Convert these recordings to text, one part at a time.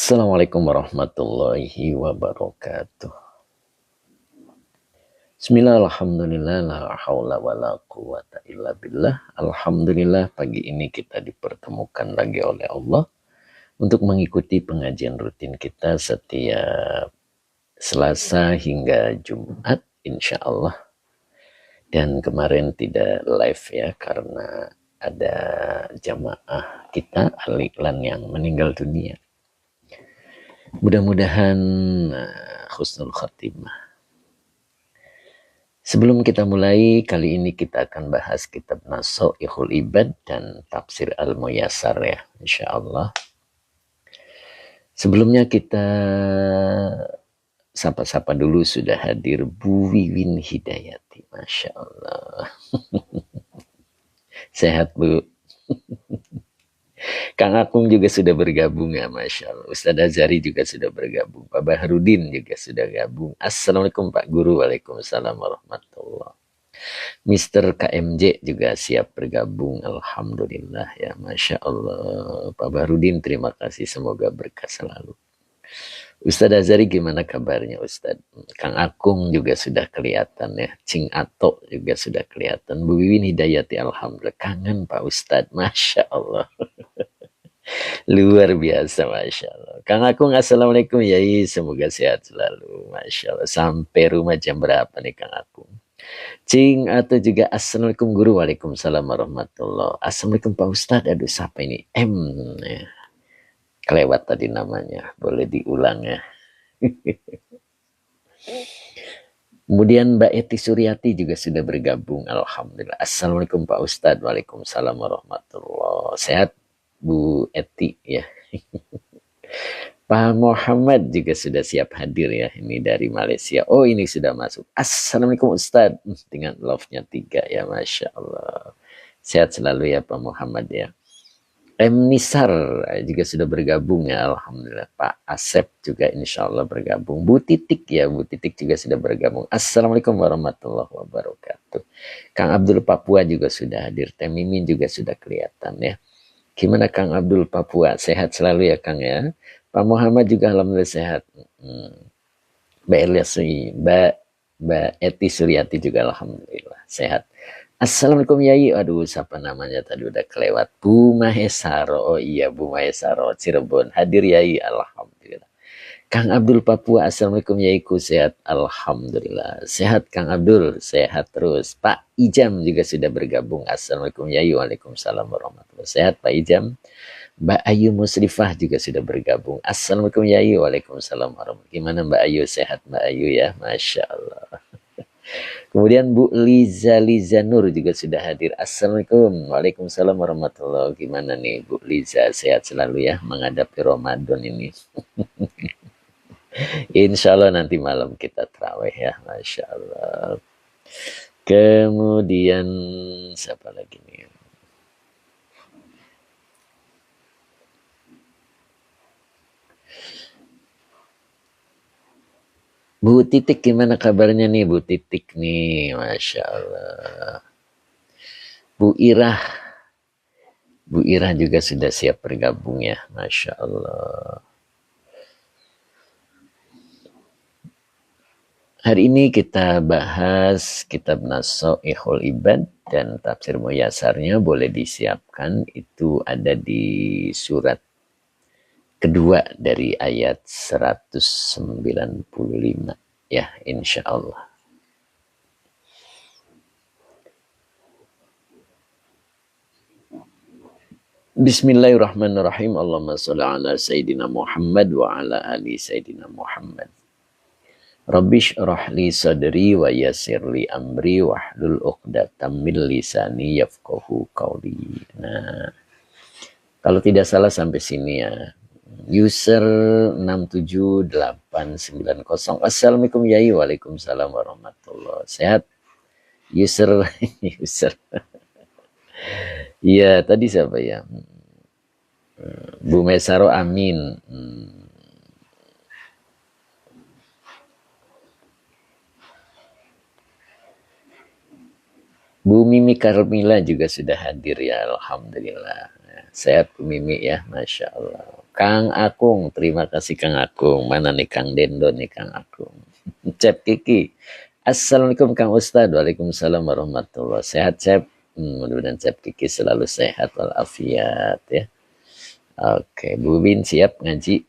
Assalamualaikum warahmatullahi wabarakatuh. Bismillah, alhamdulillah, la haula wa la quwata illa billah. Alhamdulillah, pagi ini kita dipertemukan lagi oleh Allah untuk mengikuti pengajian rutin kita setiap Selasa hingga Jumat, insya Allah. Dan kemarin tidak live ya, karena ada jamaah kita, al-Iqlan, yang meninggal dunia. Mudah-mudahan husnul khatimah. Sebelum kita mulai, kali ini kita akan bahas kitab Nasoihul Ibad dan Tafsir Al-Muyassar ya, insya Allah. Sebelumnya kita sapa-sapa dulu, sudah hadir Bu Wiwin Hidayati, Masya Allah. Sehat Bu. Kang Akung juga sudah bergabung ya, Masya Allah. Ustadz Azhari juga sudah bergabung. Pak Baharudin juga sudah gabung. Assalamualaikum Pak Guru. Waalaikumsalam warahmatullahi. Mr. KMJ juga siap bergabung. Alhamdulillah ya, Masya Allah. Pak Baharudin, terima kasih. Semoga berkah selalu. Ustadz Azhari gimana kabarnya Ustadz? Kang Akung juga sudah kelihatan ya. Cing Ato juga sudah kelihatan. Bu Wiwin Hidayati, Alhamdulillah. Kangen Pak Ustadz, Masya Allah. Luar biasa, Masya Allah. Kang Akung, Assalamualaikum Yai. Semoga sehat selalu, Masya Allah. Sampai rumah jam berapa nih Kang Akung? Cing atau juga Assalamualaikum Guru. Waalaikumsalam warahmatullahi. Assalamualaikum Pak Ustadz. Aduh, siapa ini? M ya. Kelewat tadi namanya. Boleh diulang ya. Kemudian Mbak Eti Suryati juga sudah bergabung. Alhamdulillah. Assalamualaikum Pak Ustadz. Waalaikumsalam warahmatullahi. Sehat Bu Eti ya. Pak Muhammad juga sudah siap hadir ya. Ini dari Malaysia. Oh, ini sudah masuk. Assalamualaikum Ustadz. Dengan love-nya 3 ya, Masya Allah. Sehat selalu ya Pak Muhammad ya. M. Nisar juga sudah bergabung ya, Alhamdulillah. Pak Asep juga insya Allah bergabung. Bu Titik ya, Bu Titik juga sudah bergabung. Assalamualaikum warahmatullahi wabarakatuh. Kang Abdul Papua juga sudah hadir. Teh Mimin juga sudah kelihatan ya. Gimana Kang Abdul Papua? Sehat selalu ya Kang ya. Pak Muhammad juga alhamdulillah sehat. Mbak Eliasri, Mbak Eti Suryati juga alhamdulillah sehat. Assalamualaikum Yai. Aduh, siapa namanya tadi udah kelewat. Bu Mahesaro. Oh iya, Bu Mahesaro Cirebon. Hadir Yai, alhamdulillah. Kang Abdul Papua, Assalamualaikum Yaiku, sehat? Alhamdulillah. Sehat Kang Abdul, sehat terus. Pak Ijam juga sudah bergabung. Assalamualaikum Yai, waalaikumsalam warahmatullahi. Sehat Pak Ijam. Mbak Ayu Musrifah juga sudah bergabung. Assalamualaikum Yai, waalaikumsalam warahmatullahi. Gimana Mbak Ayu, sehat Mbak Ayu ya? Masya Allah. Kemudian Bu Liza Nur juga sudah hadir. Assalamualaikum, waalaikumsalam warahmatullahi. Gimana nih Bu Liza, sehat selalu ya menghadapi Ramadan ini. Insya Allah nanti malam kita terawih ya, Masya Allah. Kemudian siapa lagi nih? Bu Titik, gimana kabarnya nih Bu Titik nih? Masya Allah. Bu Irah juga sudah siap bergabung ya, Masya Allah. Hari ini kita bahas kitab Nasoihul Ibad dan Tafsir Muyassarnya boleh disiapkan. Itu ada di surat kedua dari ayat 195 ya, insya Allah. Bismillahirrahmanirrahim. Allahumma sholli ala Sayyidina Muhammad wa ala ali Sayyidina Muhammad. Rabbi shrah li sadri wa yassir li amri wahlul 'uqdatam min lisani yafqahu qawli. Nah, kalau tidak salah sampai sini ya. User 67890. Assalamualaikum Yai. Waalaikumsalam warahmatullahi. Sehat user. Iya, tadi siapa ya? Bu Mesaro, amin. Bu Mimi Karmila juga sudah hadir ya, alhamdulillah. Sehat Bu Mimi ya, Masya Allah. Kang Akung, terima kasih Kang Akung. Mana nih Kang Dendo nih Kang Akung. Cep Kiki. Assalamualaikum Kang Ustadz. Waalaikumsalam warahmatullahi. Sehat Cep. Mudah-mudahan Cep Kiki selalu sehat walafiat ya. Oke, Bu Bin siap ngaji.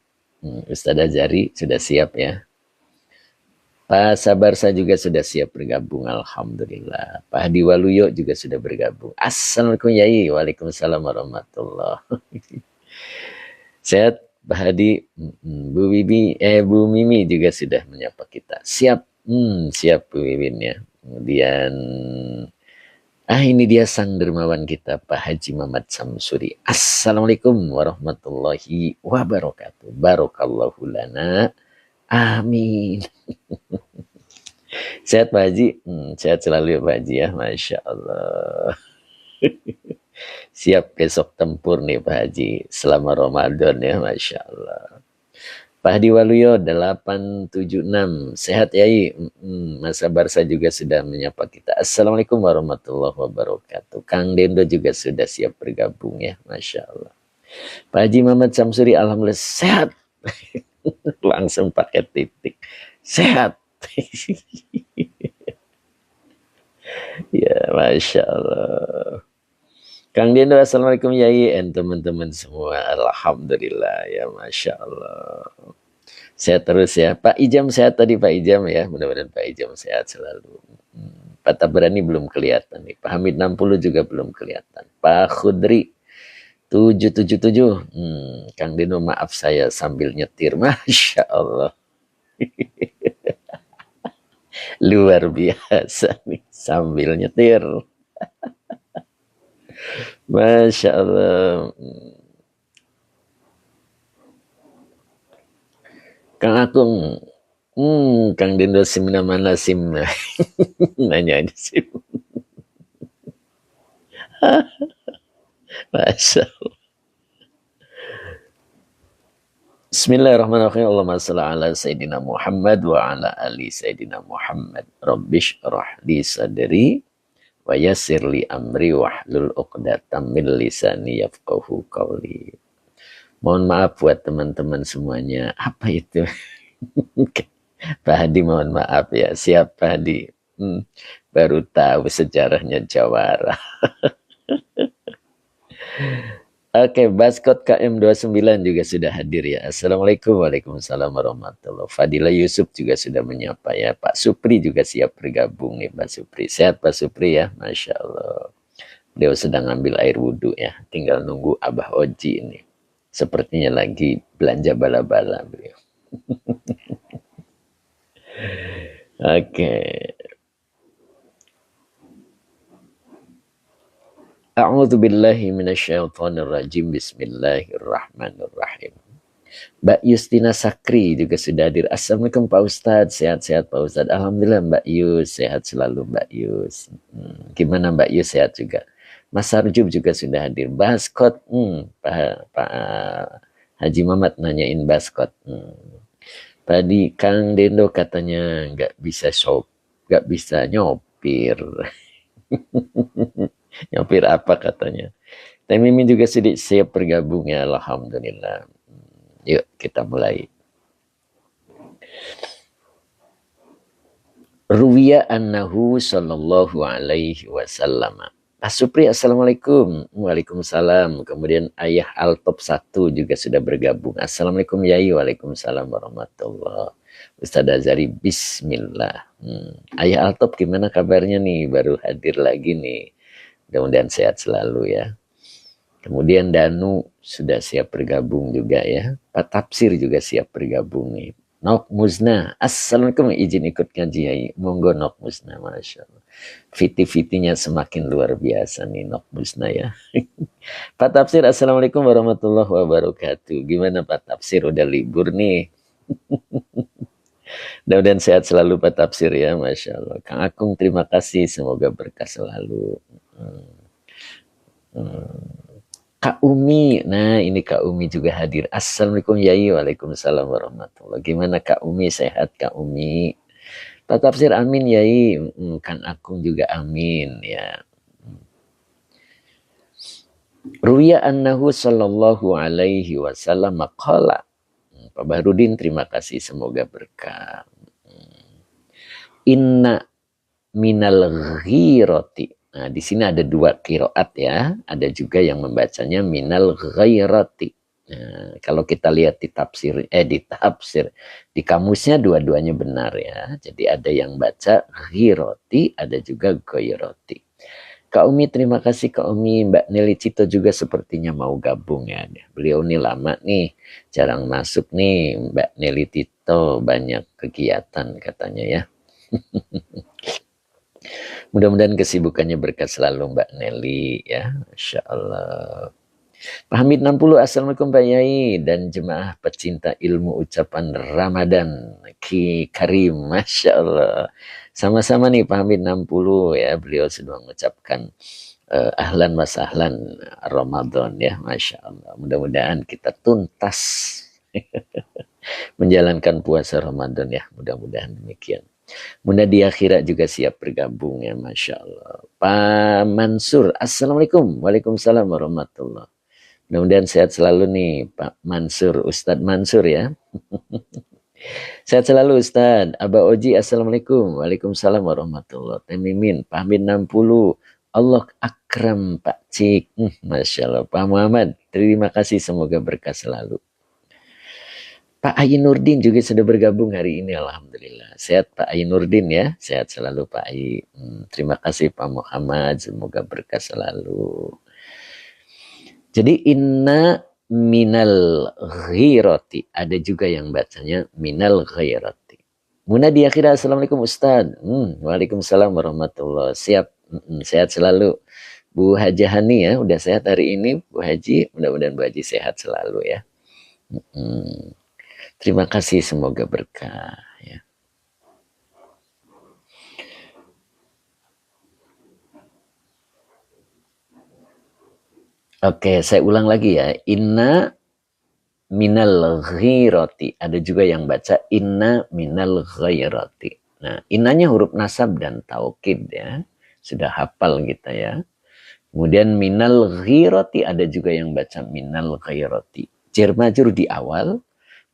Ustadz Ajari sudah siap ya. Pak Sabarsa juga sudah siap bergabung. Alhamdulillah. Pak Hadi Waluyo juga sudah bergabung. Assalamualaikum Yai. Waalaikumsalam warahmatullahi. Sehat Pak Hadi. Bu Bibi, Bu Mimi juga sudah menyapa kita. Siap. Siap Bu Mimin ya. Kemudian ini dia sang dermawan kita Pak Haji Muhammad Samsuri. Assalamualaikum warahmatullahi wabarakatuh. Barakallahu lana. Amin. Sehat Pak Haji? Sehat selalu ya Pak Haji ya. Masya Allah. Siap besok tempur nih Pak Haji. Selama Ramadan ya. Masya Allah. Pak Hadi Waluyo 876. Sehat Yai. Masa Barsa juga sudah menyapa kita. Assalamualaikum warahmatullahi wabarakatuh. Kang Dendo juga sudah siap bergabung ya. Masya Allah. Pak Haji Muhammad Samsuri alhamdulillah sehat. Langsung pakai titik. Sehat. Ya Masya Allah. Kang Dendo assalamualaikum Yai dan teman-teman semua. Alhamdulillah ya Masya Allah. Sehat terus ya. Pak Ijam sehat tadi Pak Ijam ya. Mudah-mudahan Pak Ijam sehat selalu. Pak Tabrani belum kelihatan nih. Pak Hamid 60 juga belum kelihatan. Pak Khudri 777. Kang Dendo maaf saya sambil nyetir. Masya Allah. Luar biasa nih sambil nyetir. Masya Allah. Kang Akung, Kang Dendo simna mana sim? Nanya aja sim. Masya Allah. Bismillahirrahmanirrahim. Allahumma shalli ala Sayyidina Muhammad wa ala ali Sayyidina Muhammad. Rabbish rahli sadri wa yassir li amri wahlul 'uqdatam min lisani yafqahu qawli. Mohon maaf buat teman-teman semuanya. Apa itu? Pak Hadi mohon maaf ya. Siap Pak Hadi. Baru tahu sejarahnya Jawara. Oke, Baskot KM29 juga sudah hadir ya. Assalamualaikum Waalaikumsalam warahmatullahi. Fadila Yusuf juga sudah menyapa ya. Pak Supri juga siap bergabung nih Pak Supri. Sehat Pak Supri ya. Masya Allah. Beliau sedang ambil air wudhu ya. Tinggal nunggu Abah Oji ini. Sepertinya lagi belanja bala-bala beliau. Oke. A'udzu billahi minasyaitonir rajim. Bismillahirrahmanirrahim. Mbak Yustina Sakri juga sudah hadir. Assalamualaikum Pak Ustadz. Sehat-sehat Pak Ustadz. Alhamdulillah Mbak Yus. Sehat selalu Mbak Yus. Gimana Mbak Yus, sehat juga? Mas Sarjub juga sudah hadir. Baskot. Pak Haji Mamat nanyain baskot. Tadi Kang Dendo katanya nggak bisa nyopir. Nyopir apa katanya? Teh Mimin juga sudah siap bergabung ya. Alhamdulillah. Yuk kita mulai. Ruwiya annahu sallallahu alaihi wasallam. Pak Supri assalamualaikum. Waalaikumsalam. Kemudian Ayah Altop 1 juga sudah bergabung. Assalamualaikum Yai. Waalaikumsalam warahmatullahi. Ustadz Azari bismillah. Ayah Altop gimana kabarnya nih? Baru hadir lagi nih. Mudah-mudahan sehat selalu ya. Kemudian Danu sudah siap bergabung juga ya. Pak Tafsir juga siap bergabung nih. Nok Musna. Assalamualaikum, izin ikut ngaji ya. Monggo Nok Musna. Masya Allah. Fiti-fitinya semakin luar biasa nih Nok Musna ya. Pak Tafsir assalamualaikum warahmatullahi wabarakatuh. Gimana Pak Tafsir, udah libur nih? Mudah-mudahan sehat selalu Pak Tafsir ya. Masya Allah. Kang Akung terima kasih. Semoga berkah selalu. Kak Umi, nah ini Kak Umi juga hadir. Assalamualaikum Yai. Waalaikumsalam warahmatullahi. Gimana Kak Umi, sehat Kak Umi? Pak Tafsir amin Yai. Kang Akung juga amin ya. Ruya annahu sallallahu alaihi wasallam qala. Pak Bahrudin terima kasih, semoga berkah. Inna minal ghirati. Nah, di sini ada dua qiraat ya. Ada juga yang membacanya minal ghairati. Nah, kalau kita lihat di kamusnya dua-duanya benar ya. Jadi ada yang baca ghirati, ada juga ghairati. Kak Umi, terima kasih Kak Umi. Mbak Nelly Cito juga sepertinya mau gabung ya. Beliau nih lama nih, jarang masuk nih. Mbak Nelly Cito banyak kegiatan katanya ya. Mudah-mudahan kesibukannya berkat selalu Mbak Nelly ya. Masya Allah. Pak Hamid 60, Assalamualaikum Pak Yai dan jemaah pecinta ilmu ucapan Ramadan Ki Karim, Masya Allah. Sama-sama nih Pak Hamid 60 ya, beliau sudah mengucapkan ahlan wa sahlan Ramadan ya, Masya Allah. Mudah-mudahan kita tuntas menjalankan puasa Ramadan ya, mudah-mudahan demikian. Mudah di akhirat juga siap bergabung ya, Masya Allah. Pak Mansur, Assalamualaikum. Waalaikumsalam warahmatullahi. Mudah-mudahan sehat selalu nih Pak Mansur, Ustadz Mansur ya. Sehat selalu Ustadz. Abah Oji, Assalamualaikum. Waalaikumsalam warahmatullahi. Teh Mimin, Pak Amin 60. Allah akram Pak Cik. Masya Allah. Pak Muhammad, terima kasih. Semoga berkah selalu. Pak Ayi Nurdin juga sudah bergabung hari ini. Alhamdulillah. Sehat Pak Ayi Nurdin ya. Sehat selalu Pak Ayi. Terima kasih Pak Muhammad. Semoga berkah selalu. Jadi inna minal ghirati. Ada juga yang bacanya minal ghirati. Muna di akhirnya, Assalamualaikum Ustaz. Waalaikumsalam warahmatullahi. Siap. Sehat selalu. Bu Haji Hani ya. Udah sehat hari ini Bu Haji. Mudah-mudahan Bu Haji sehat selalu ya. Terima kasih, semoga berkah ya. Oke, saya ulang lagi ya. Inna minal ghirati. Ada juga yang baca inna minal ghirati. Nah, innanya huruf nasab dan taukid ya. Sudah hafal kita ya. Kemudian minal ghirati, ada juga yang baca minal ghirati. Jar majrur di awal,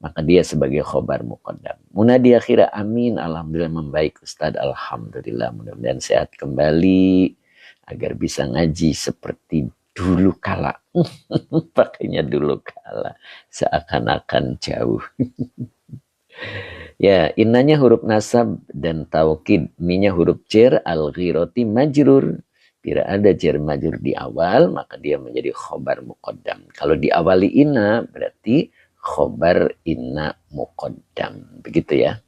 maka dia sebagai khobar muqaddam. Munadi akhirah, amin. Alhamdulillah membaik Ustadz. Alhamdulillah, mudah-mudahan sehat kembali agar bisa ngaji seperti dulu kala. Pakainya dulu kala, seakan-akan jauh. Ya, innanya huruf nasab dan taukid, minya huruf jar, al-ghirati majrur. Bila ada jar majrur di awal, maka dia menjadi khobar muqaddam. Kalau diawali inna, berarti khobar inna muqaddam. Begitu ya.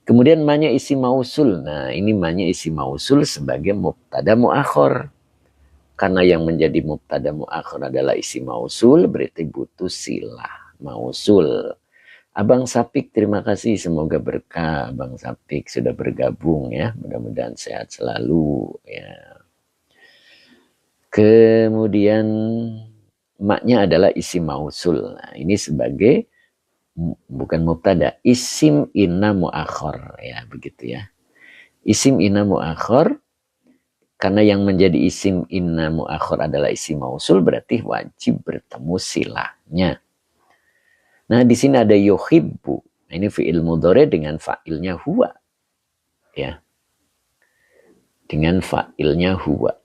Kemudian manya isi mausul. Nah, ini manya isi mausul sebagai mubtada muakhir. Karena yang menjadi mubtada muakhir adalah isi mausul, berarti butuh silah mausul. Abang Sapik, terima kasih. Semoga berkah. Abang Sapik sudah bergabung ya. Mudah-mudahan sehat selalu ya. Kemudian maknya adalah isim mausul. Nah, ini sebagai bukan mubtada, isim inna muakhir ya, begitu ya. Isim inna muakhir, karena yang menjadi isim inna muakhir adalah isim mausul, berarti wajib bertemu silahnya. Nah, di sini ada yuhibbu. Nah, ini fi'il mudhari dengan fa'ilnya huwa. Ya. Dengan fa'ilnya huwa.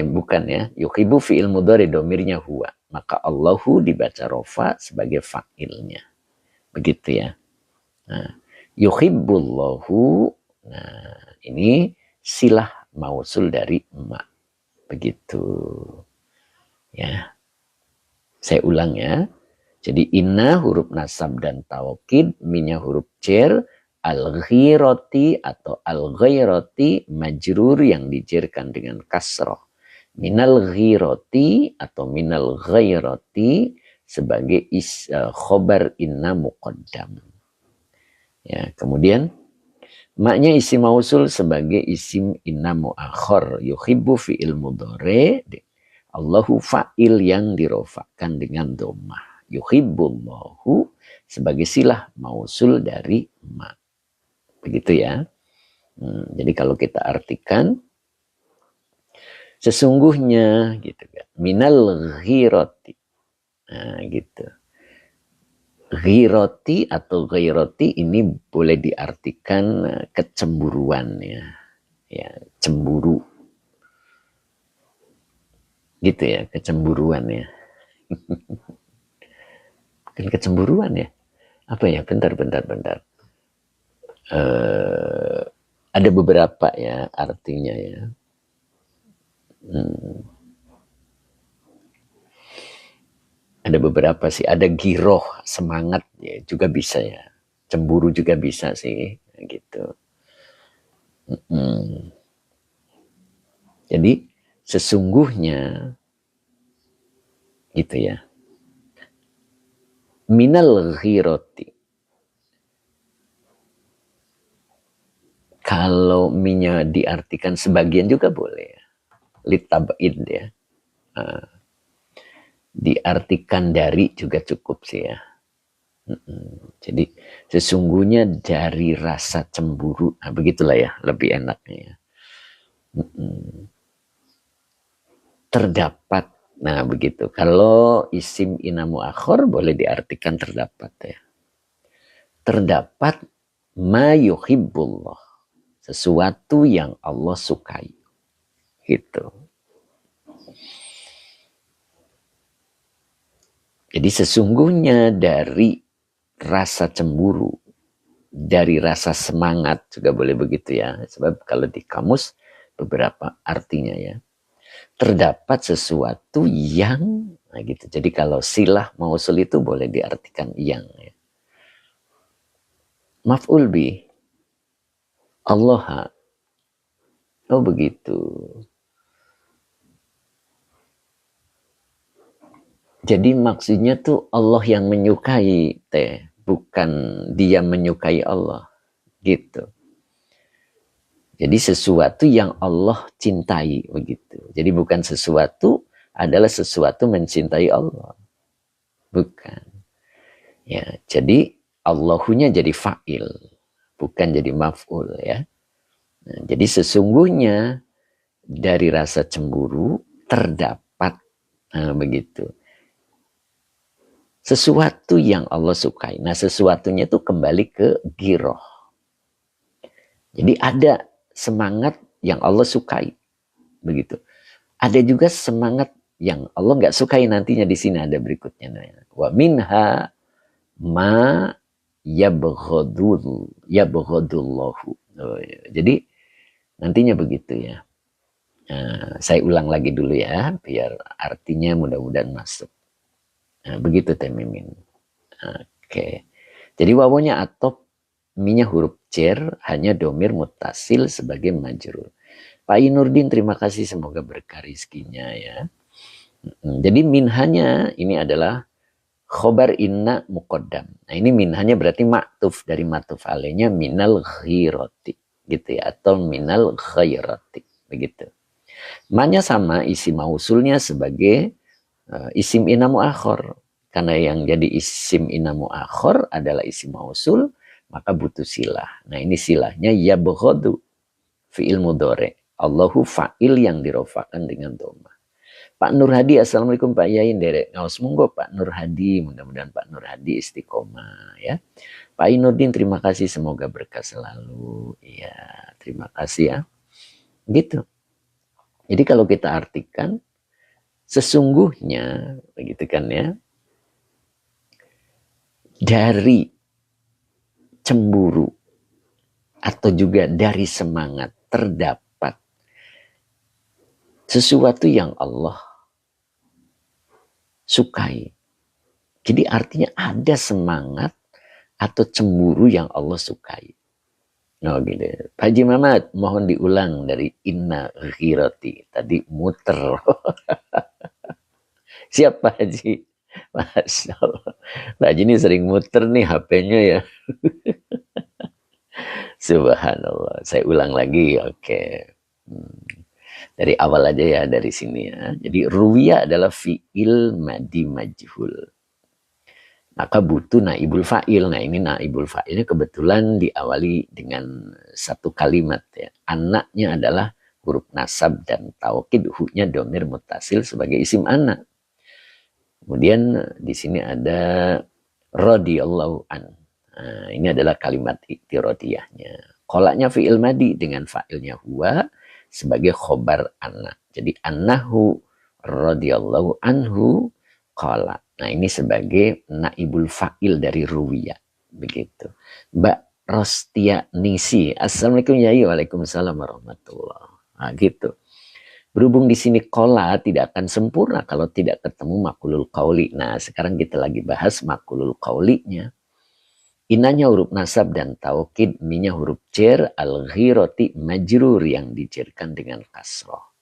Bukan ya. Yuhibbu fi'il mudhari, domirnya huwa. Maka Allahu dibaca rofa sebagai fa'ilnya. Begitu ya. Nah, yuhibbullahu. Nah, ini silah mausul dari ma. Begitu. Ya. Saya ulang ya. Jadi inna huruf nasab dan taukid, minya huruf jar, al-ghirati atau al-ghairati majrur yang dijerkan dengan kasroh. Minal ghirati atau minal ghairati sebagai khobar inna muqaddam. Ya, kemudian maknya isim mausul sebagai isim inna muakhir, yuhibbu fi'il mudhari, Allahu fa'il yang dirofakan dengan dhammah. Yuhibbullahu sebagai silah mausul dari ma. Begitu ya. Jadi kalau kita artikan, Sesungguhnya gitu kan. Minal ghirati. Nah, gitu. Ghirati atau ghairati ini boleh diartikan kecemburuan ya. Ya, cemburu. Gitu ya, kecemburuan ya. Bukan kecemburuan ya. Apa ya? Bentar. Ada beberapa ya artinya ya. Ada beberapa sih. Ada giroh, semangat ya juga bisa ya. Cemburu juga bisa sih, gitu. Jadi sesungguhnya gitu ya. Minal ghiroti. Kalau minyak diartikan sebagian juga boleh ya. Litab'id ya. Diartikan dari juga cukup sih ya. Jadi sesungguhnya dari rasa cemburu, nah begitulah ya, lebih enaknya ya. Terdapat, nah begitu. Kalau isim inamu akhor boleh diartikan terdapat ya. Terdapat ma yuhibbullah, sesuatu yang Allah sukai. Gitu. Jadi sesungguhnya dari rasa cemburu, dari rasa semangat juga boleh begitu ya. Sebab kalau di kamus beberapa artinya ya. Terdapat sesuatu yang, nah gitu. Jadi kalau silah mausul itu boleh diartikan yang ya. Maf'ul bi. Allah. Oh begitu. Jadi maksudnya tuh Allah yang menyukai teh, bukan dia menyukai Allah, gitu. Jadi sesuatu yang Allah cintai begitu. Jadi bukan sesuatu adalah sesuatu mencintai Allah, bukan. Ya, jadi Allahunya jadi fa'il, bukan jadi maf'ul ya. Nah, jadi sesungguhnya dari rasa cemburu terdapat, nah, begitu. Sesuatu yang Allah sukai. Nah sesuatunya itu kembali ke giroh. Jadi ada semangat yang Allah sukai. Begitu. Ada juga semangat yang Allah nggak sukai, nantinya di sini ada berikutnya. Wa minha ma yabghadullahu. Oh, ya. Jadi nantinya begitu ya. Nah, saya ulang lagi dulu ya, biar artinya mudah-mudahan masuk. Nah, begitu Teh Mimin. Oke. Jadi wawonya atop, minya huruf cer, hanya domir mutasil sebagai majrur. Pak Inurdin terima kasih, semoga berkah rizkinya ya. Jadi minhanya ini adalah khobar inna muqaddam. Nah ini minhanya berarti maktuf, dari maktuf alainya minal ghirati gitu ya, atau minal khairati begitu. Manya sama isi mausulnya sebagai isim inamu akhor. Karena yang jadi isim inamu akhor adalah isim mausul, maka butuh silah. Nah ini silahnya yabghadu, fi'il mudhari. Allahu fa'il yang dirofakan dengan doma. Pak Nur Hadi, assalamualaikum Pak Yain derek ngaos, monggo Pak Nur Hadi, mudah-mudahan Pak Nur Hadi istiqomah ya. Pak Inurdin terima kasih, semoga berkah selalu. Iya, terima kasih ya. Gitu. Jadi kalau kita artikan sesungguhnya begitu kan ya, dari cemburu atau juga dari semangat terdapat sesuatu yang Allah sukai. Jadi artinya ada semangat atau cemburu yang Allah sukai. Oh gitu. Pak Haji Mamat, mohon diulang dari inna ghirati. Tadi muter. Siapa Haji? Masya Allah. Pak Haji ini sering muter nih HP-nya ya. Subhanallah. Saya ulang lagi. Oke. Dari awal aja ya, dari sini ya. Jadi ruwiya adalah fi'il madi majhul. Maka butuh naibul fa'il. Nah ini naibul fa'ilnya kebetulan diawali dengan satu kalimat ya. Anaknya adalah huruf nasab dan taukid, hu-nya domir mutasil sebagai isim ana. Kemudian di sini ada radhiyallahu an. Nah, ini adalah kalimat iktirodiyahnya. Kolaknya fi'il madi dengan fa'ilnya huwa sebagai khobar anna. Jadi annahu radhiyallahu anhu kola. Nah ini sebagai naibul fa'il dari ruwiya. Begitu. Mbak Rostia Nisi. Assalamualaikum yai. Waalaikumsalam warahmatullah. Nah gitu. Berhubung di sini kola tidak akan sempurna kalau tidak ketemu makulul qauli. Nah, sekarang kita lagi bahas makulul qaulinya. Inanya huruf nasab dan taukid, minya huruf jar, al-ghirati majrur yang dijerkan dengan kasroh.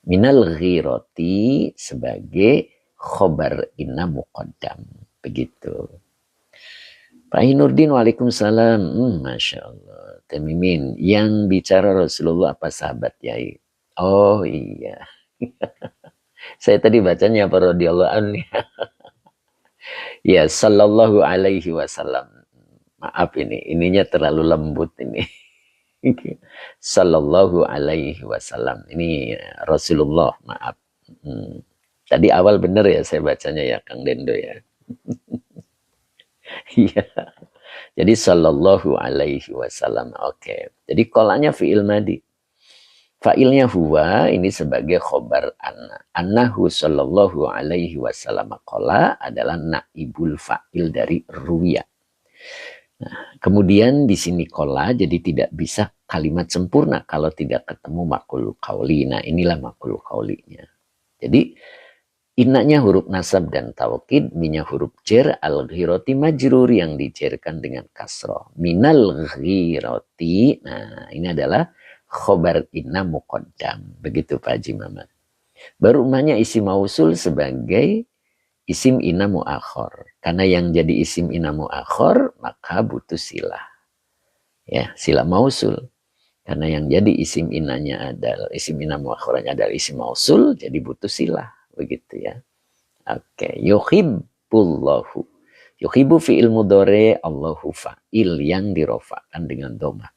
Minal ghirati sebagai khobar inna muqaddam. Begitu. Pak Hinurdin, waalaikumsalam. Masya Allah. Temimin, yang bicara Rasulullah apa sahabat yai? Oh iya. Saya tadi bacanya apa radhiyallahu anhu. Ya, sallallahu alaihi wasallam. Maaf ininya terlalu lembut ini. Sallallahu alaihi wasallam. Ini Rasulullah, maaf. Tadi awal benar ya saya bacanya ya Kang Dendo ya. Iya. Jadi sallallahu alaihi wasallam. Oke. Jadi kolanya fi'il madi. Fa'ilnya huwa ini sebagai khobar anna. Annahu sallallahu alaihi wasallam kola adalah naibul fa'il dari ruya. Nah, kemudian di sini kola jadi tidak bisa kalimat sempurna kalau tidak ketemu makul qauli. Nah inilah makul qaulinya. Jadi innanya huruf nasab dan taukid, minya huruf jar, al-ghirati majrur yang dijerkan dengan kasroh. Minal ghirati. Nah ini adalah khobar inna muqaddam. Begitu Pak Haji Mamat. Baru umumnya isim mausul sebagai isim inna mu'akhor. Karena yang jadi isim inna mu'akhor maka butuh silah. Ya, silah mausul. Karena yang jadi isim inanya adalah isim inna mu'akhornya adalah isim mausul, jadi butuh silah. Begitu ya. Oke, yuhibbullahu. Yuhibbu fi'il mudhari, Allahu fa'il yang dirofakan dengan dhamma.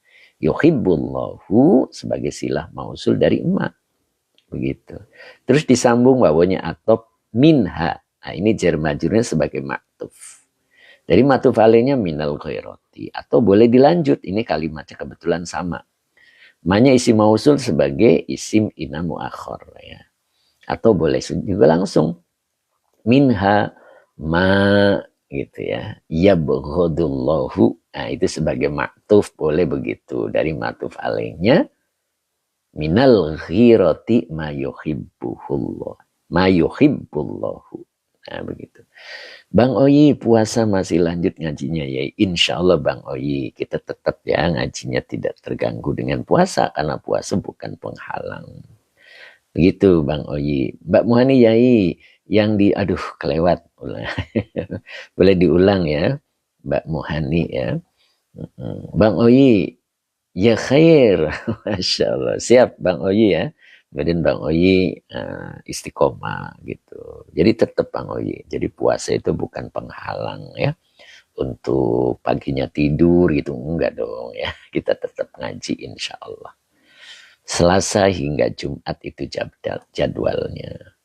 Yuhibbullahu sebagai silah mausul dari emak. Begitu. Terus disambung wawanya atop minha. Nah ini jar majrurnya sebagai maktuf. Dari maktuf alainya minal ghairati. Atau boleh dilanjut. Ini kalimatnya kebetulan sama. Manya isim mausul sebagai isim inna mu'akhor. Ya. Atau boleh juga langsung. Minha ma gitu ya. Yabghadullahu. Nah itu sebagai maktuf boleh begitu. Dari maktuf alainya minal ghirati ma yuhibbuhullah. Ma yuhibbullahu. Nah begitu. Bang Oyi puasa masih lanjut ngajinya ya. Insya Allah Bang Oyi kita tetap ya ngajinya tidak terganggu dengan puasa. Karena puasa bukan penghalang. Begitu Bang Oyi. Mbak Muhani Yai yang di aduh kelewat. Boleh diulang ya Mbak Muhani ya. Bang Oyi ya khair. Masya Allah. Siap Bang Oyi ya. Kemudian Bang Oyi istiqomah gitu. Jadi tetap Bang Oyi. Jadi puasa itu bukan penghalang ya. Untuk paginya tidur gitu. Enggak dong ya. Kita tetap ngaji insya Allah. Selasa hingga Jumat itu jadwalnya.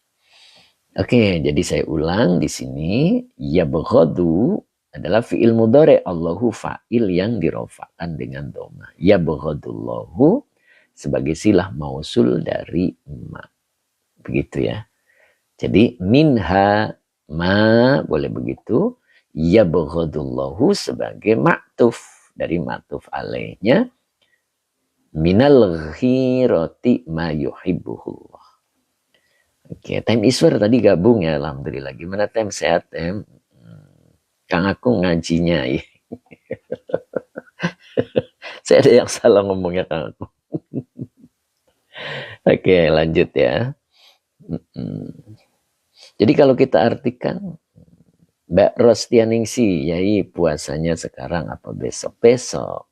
Oke, jadi saya ulang di sini. Yabghadu adalah fi'il mudhari, Allahu fa'il yang dirofakan dengan dhamma. Yabghadullahu sebagai silah mausul dari ma. Begitu ya. Jadi minha ma boleh begitu. Yabghadullahu sebagai maktuf dari maktuf alaihnya. Minal ghirati ma yuhibbuhullah. Oke, Time Iswar tadi gabung ya, alhamdulillah. Gimana Time, sehat Tem? Kang aku ngajinya ya. Saya ada yang salah ngomongnya Kang aku. Oke, lanjut ya. Jadi kalau kita artikan Mbak Rostianingsi, yai puasanya sekarang apa besok? Besok.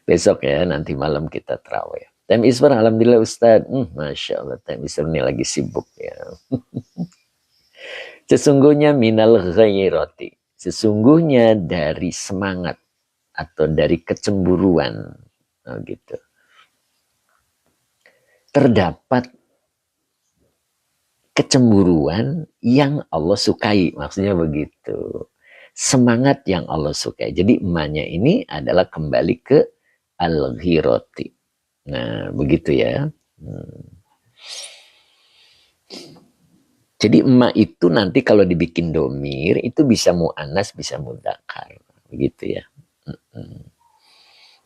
Besok ya, nanti malam kita terawih. Time Iswar, alhamdulillah Ustaz. Masya Allah, Time Iswar ini lagi sibuk ya. Sesungguhnya minal ghairati. Sesungguhnya dari semangat atau dari kecemburuan. Oh, gitu. terdapat kecemburuan yang Allah sukai, maksudnya begitu. Semangat yang Allah sukai. Jadi emaknya ini adalah kembali ke al-ghirati. Nah, begitu ya. Jadi emak itu nanti kalau dibikin domir itu bisa mu'anas, bisa mudzakkar. Begitu ya.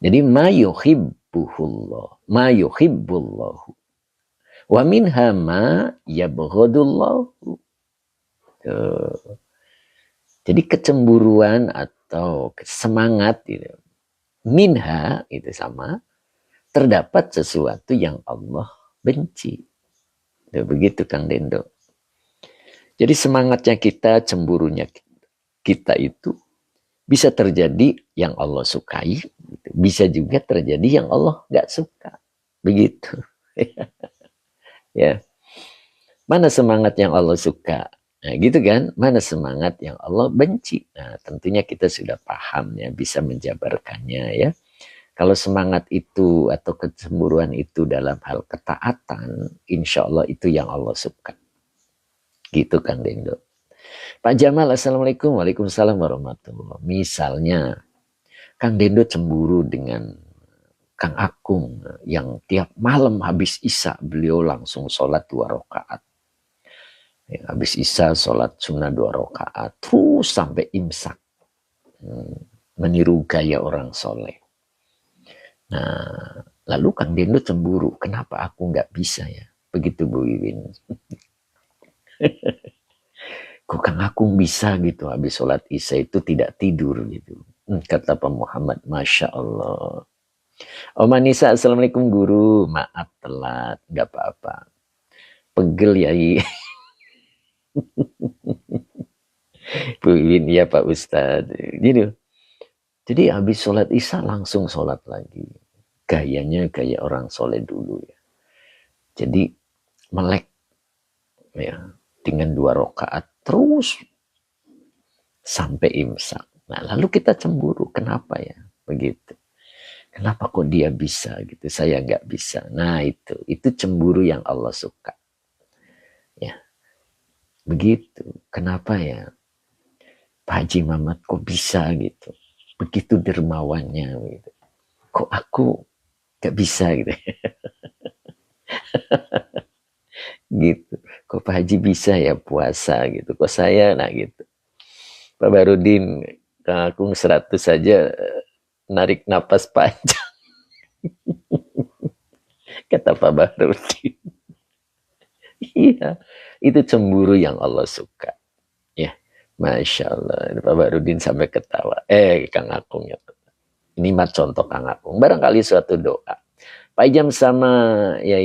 Jadi ma yuhibbuhullah, ma yuhibbullahu. Wa minha ma yabghadullahu. Jadi kecemburuan atau semangat gitu. Minha itu sama, terdapat sesuatu yang Allah benci. Begitu Kang Dendo. Jadi semangatnya kita, cemburunya kita itu bisa terjadi yang Allah sukai, bisa juga terjadi yang Allah nggak suka. Begitu. Ya. Mana semangat yang Allah suka? Nah, gitu kan? Mana semangat yang Allah benci? Nah, tentunya kita sudah paham ya, bisa menjabarkannya ya. Kalau semangat itu atau kecemburuan itu dalam hal ketaatan, insya Allah itu yang Allah suka. Gitu Kang Dendo. Pak Jamal, Assalamualaikum. Waalaikumsalam warahmatullahi wabarakatuh. Misalnya, Kang Dendo cemburu dengan Kang Akung yang tiap malam habis Isya beliau langsung sholat 2 rakaat. Ya, habis Isya sholat sunnah 2 rakaat terus sampai imsak. Meniru gaya orang soleh. Nah, lalu Kang Dendo cemburu. Kenapa aku nggak bisa ya? Begitu Bu Wiwin. Kok Kang Akung bisa gitu habis sholat Isya itu tidak tidur gitu. Kata Pak Muhammad, Masya Allah. Om Anissa, Assalamualaikum guru. Maaf telat, nggak apa-apa. Pegel ya. Bu Wiwin, ya Pak Ustadz. Gitu. Jadi habis sholat Isya langsung sholat lagi. Gayanya gaya orang soleh dulu ya. Jadi melek ya dengan 2 rakaat terus sampai imsak. Nah, lalu kita cemburu. Kenapa ya? Begitu. Kenapa kok dia bisa gitu? Saya nggak bisa. Nah, itu cemburu yang Allah suka. Ya. Begitu. Kenapa ya? Pak Haji Mamat kok bisa gitu? Begitu dermawannya gitu. Kok aku nggak bisa gitu. Gitu. Kok Pak Haji bisa ya puasa gitu. Kok saya nah gitu. Pak Barudin, Kang Akung 100 saja narik napas panjang. Kata Pak Barudin. Iya, itu cemburu yang Allah suka. Ya, Masya Allah. Pak Barudin sampai ketawa. Kang Akung ya. Ini mah contoh Kang Akung. Barangkali suatu doa. Pak Ijam sama ya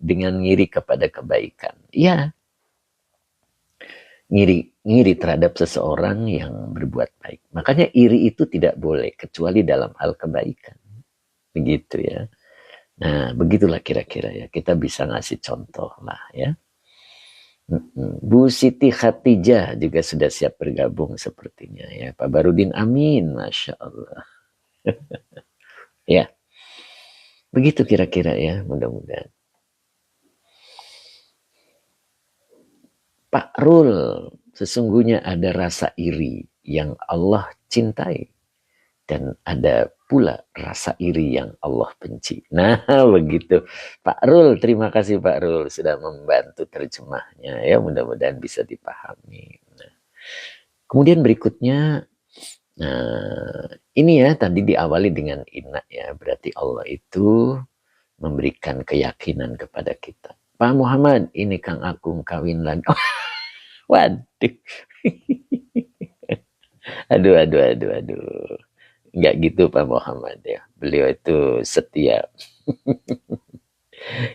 dengan ngiri kepada kebaikan. Ya, ngiri terhadap seseorang yang berbuat baik. Makanya iri itu tidak boleh kecuali dalam hal kebaikan. Begitu ya. Nah, begitulah kira-kira ya. Kita bisa ngasih contoh lah ya. Bu Siti Khatijah juga sudah siap bergabung sepertinya ya. Pak Barudin, amin. Masya Allah. Ya. Begitu kira-kira ya, mudah-mudahan. Pak Rul, sesungguhnya ada rasa iri yang Allah cintai. Dan ada pula rasa iri yang Allah benci. Nah, begitu. Pak Rul, terima kasih Pak Rul sudah membantu terjemahnya. Ya, mudah-mudahan bisa dipahami. Nah, kemudian berikutnya, nah, ini ya tadi diawali dengan inna ya. Berarti Allah itu memberikan keyakinan kepada kita. Pak Muhammad, ini Kang Akung kawin lagi. Oh, waduh. Aduh. Enggak gitu Pak Muhammad ya. Beliau itu setia.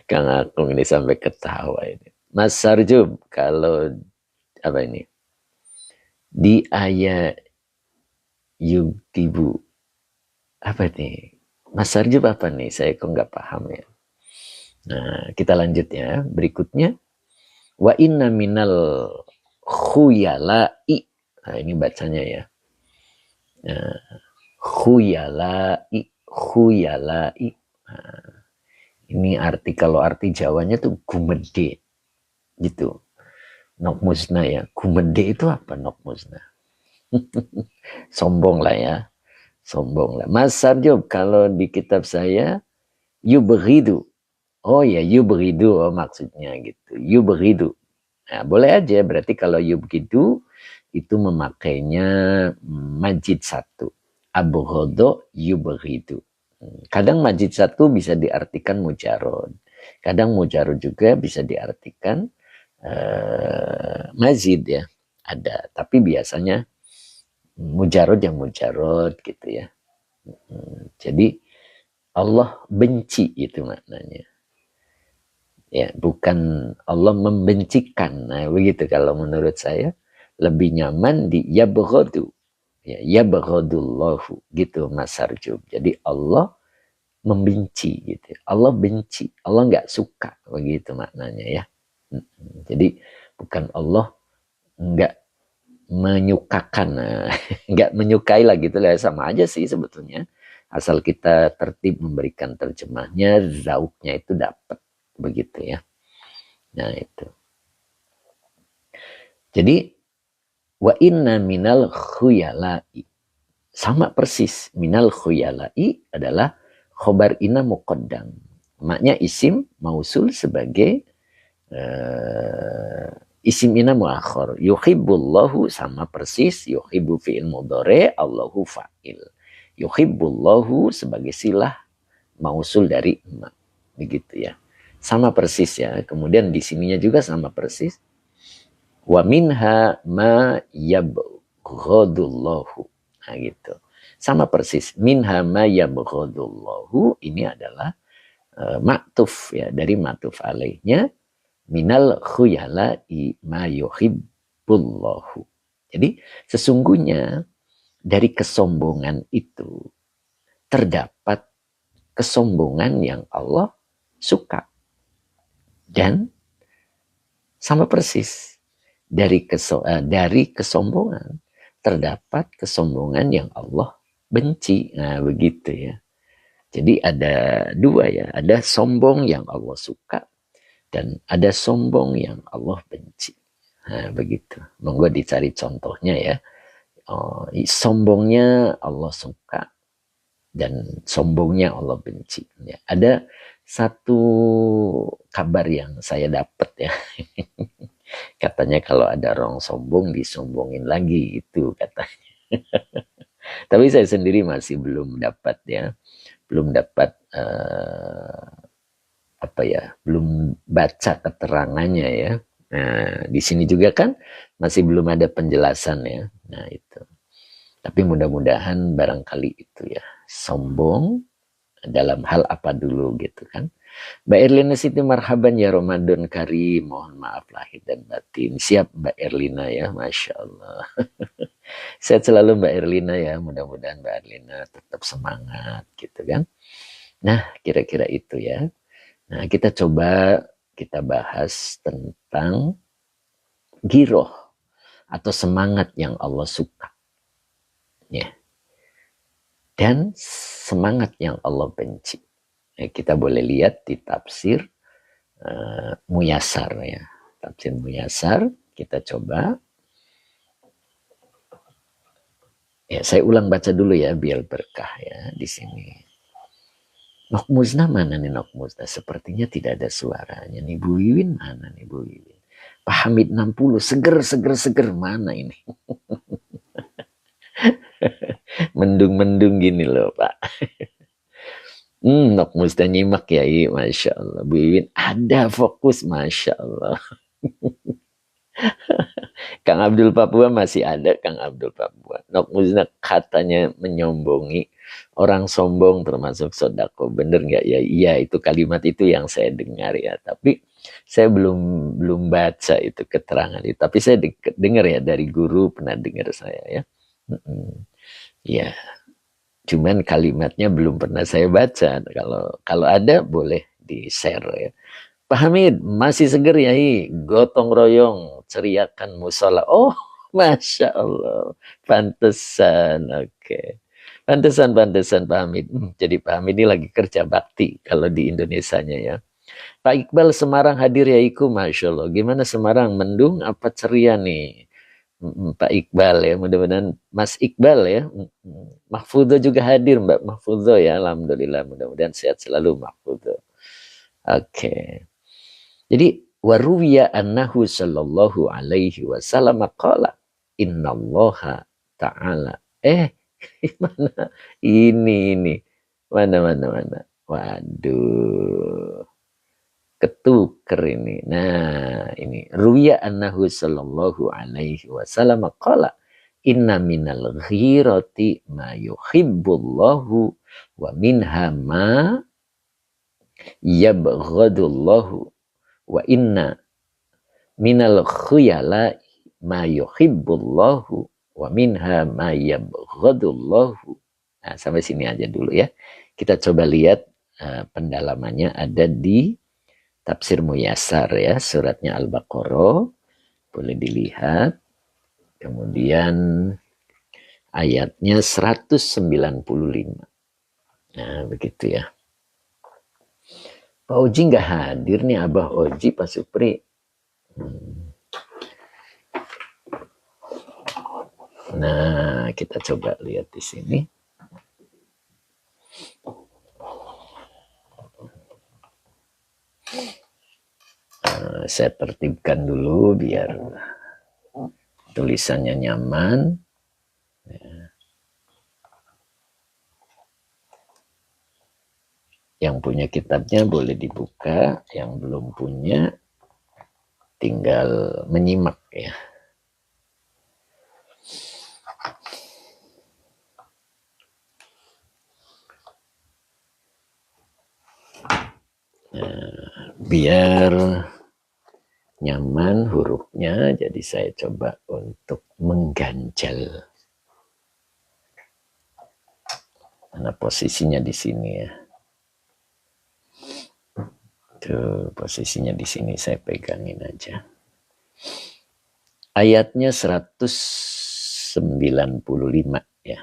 Kang Akung ini sampai ketawa ini. Mas Sarjub, kalau apa ini? Di ayat yuktibu. Apa nih? Mas Sarjub apa nih? Saya kok nggak paham ya. Nah, kita lanjut ya. Berikutnya. Wa inna minal khuyala'i. Nah, ini bacanya ya. Nah, khuyala'i. Nah, Ini arti, kalau arti Jawanya tuh gumede gitu. Nok musna ya. Gumede itu apa nok musna? Sombong lah ya. Sombong lah. Mas Sarjob, kalau di kitab saya yubghidu. Oh ya, yubghidu, oh, maksudnya gitu. Yubghidu. Nah, boleh aja, berarti kalau yubghidu itu memakainya majid satu. Abghodo yubghidu. Kadang majid satu bisa diartikan mujarod. Kadang mujarod juga bisa diartikan mazid ya. Ada, tapi biasanya mujarod yang mujarod gitu ya. Jadi Allah benci itu maknanya. Ya, bukan Allah membencikan. Nah, begitu kalau menurut saya lebih nyaman di yabghadu. Ya, yabghadullahu gitu Mas Sarjub. Jadi Allah membenci gitu. Allah benci, Allah nggak suka, begitu maknanya ya. Jadi bukan Allah nggak menyukakan, nggak menyukai lah gitu lah, sama aja sih sebetulnya. Asal kita tertib memberikan terjemahnya, zauknya itu dapat, begitu ya. Nah itu. Jadi wa inna minal khuyalai, sama persis. Minal khuyalai adalah khobar inna muqaddam. Maknya isim mausul sebagai isim inna muakhir. Yuhibbullahu sama persis. Yuhibbu fi'il mudhari, Allahu fa'il. Yuhibbullahu sebagai silah mausul dari ma. Begitu ya. Sama persis ya. Kemudian di sininya juga sama persis. Wa minha ma yabghadullahu. Nah gitu. Sama persis. Minha ma yabghadullahu ini adalah maktuf ya, dari maktuf alaihnya minal khuyala'i ma yuhibbullahu. Jadi sesungguhnya dari kesombongan itu terdapat kesombongan yang Allah suka. Dan sama persis dari kesombongan terdapat kesombongan yang Allah benci. Nah begitu ya. Jadi ada dua ya, ada sombong yang Allah suka dan ada sombong yang Allah benci. Nah begitu. Monggo dicari contohnya ya. Oh, sombongnya Allah suka dan sombongnya Allah benci. Ya, ada satu kabar yang saya dapat ya. Katanya kalau ada orang sombong disombongin lagi itu katanya. Tapi saya sendiri masih belum dapat ya. Belum dapat belum baca keterangannya ya. Nah, di sini juga kan masih belum ada penjelasan ya. Nah, itu. Tapi mudah-mudahan barangkali itu ya. Sombong dalam hal apa dulu gitu kan. Mbak Erlina Siti marhaban ya, Ramadan Karim. Mohon maaf lahir dan batin. Siap Mbak Erlina ya, Masya Allah. Sehat selalu Mbak Erlina ya. Mudah-mudahan Mbak Erlina tetap semangat gitu kan. Nah, kira-kira itu ya. Nah, kita bahas tentang giroh atau semangat yang Allah suka. Ya. Dan semangat yang Allah benci. Ya, kita boleh lihat di tafsir Muyasar ya. Tafsir Muyasar kita coba. Ya, saya ulang baca dulu ya biar berkah ya di sini. Nok Musna mana nih Nok Musna? Sepertinya tidak ada suaranya. Nih Bu Wiwin mana nih Bu Wiwin? Pak Hamid 60, seger mana ini? Mendung-mendung gini loh Pak. Nok Musna nyimak ya, Masya Allah. Bu Wiwin ada fokus, Masya Allah. Kang Abdul Papua masih ada, Kang Abdul Papua. Nok Musna katanya menyombongi. Orang sombong termasuk sodako, bener nggak ya? Iya, itu kalimat itu yang saya dengar ya. Tapi saya belum baca itu keterangan itu. Tapi saya dengar ya dari guru, pernah dengar saya ya. Ya, cuman kalimatnya belum pernah saya baca. Kalau ada boleh di share ya. Pak Hamid masih seger ya, gotong royong ceriakan musola. Oh, Masya Allah, pantesan. Oke. Pantesan Pak Hamid. Jadi Pak Hamid ini lagi kerja bakti kalau di Indonesianya ya. Pak Iqbal Semarang hadir ya Iku, Masya Allah. Gimana Semarang, mendung apa ceria nih? Pak Iqbal ya, mudah-mudahan Mas Iqbal ya. Mahfudho juga hadir Mbak Mahfudho ya, Alhamdulillah, mudah-mudahan sehat selalu Mahfudho. Oke. Jadi waruwiya annahu sallallahu alaihi wasallam qala innallaha ta'ala. Mana? Ini. Mana. Waduh. Ketuker ini. Nah, ini. Ruwiya annahu sallallahu alaihi wasallam qala inna minal ghirati ma yuhibbullahu wa minha ma yabghadullahu wa inna minal khuyala ma yuhibbullahu wa minha ma yabghadullahu. Nah, sampai sini aja dulu ya. Kita coba lihat pendalamannya ada di Tafsir Muyassar ya, suratnya Al-Baqarah. Boleh dilihat. Kemudian ayatnya 195. Nah, begitu ya. Pak Oji nggak hadir nih, Abah Oji, Pak Supri. Nah, kita coba lihat di sini. Saya tertibkan dulu biar tulisannya nyaman. Yang punya kitabnya boleh dibuka, yang belum punya tinggal menyimak ya. Nah, biar nyaman hurufnya, jadi saya coba untuk mengganjal. Mana posisinya di sini ya? Tuh, posisinya di sini, saya pegangin aja. Ayatnya 195 ya.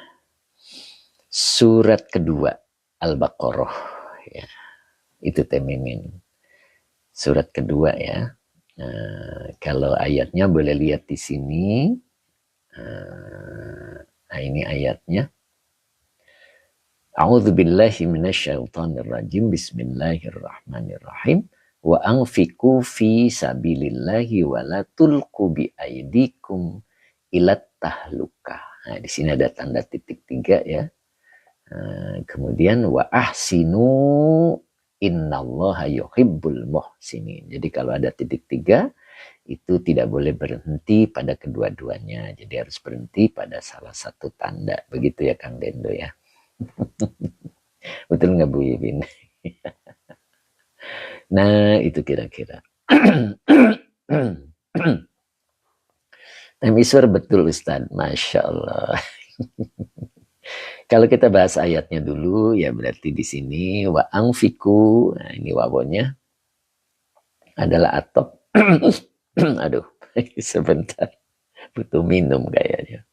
Surat kedua Al-Baqarah ya. Itu temimin. Surat kedua ya. Kalau ayatnya boleh lihat di sini. Nah, ini ayatnya. A'udzubillahi minasyaitonirrajim. Bismillahirrahmanirrahim. Wa anfiqu fi sabilillahi wa la tulqu bi aydikum ilat tahlukah. Nah, di sini ada tanda titik 3 ya. Kemudian wa ahsinu innallaha yuhibbul muhsinin. Jadi kalau ada titik 3 itu tidak boleh berhenti pada kedua-duanya. Jadi harus berhenti pada salah satu tanda. Begitu ya Kang Dendo ya. Betul nggak Bu Yibin? Nah itu kira-kira. Temisur betul Ustadz, Masya Allah. Kalau kita bahas ayatnya dulu, ya berarti di sini wa angfiku. Nah ini wawonnya adalah atop. Aduh, sebentar, butuh minum kayaknya.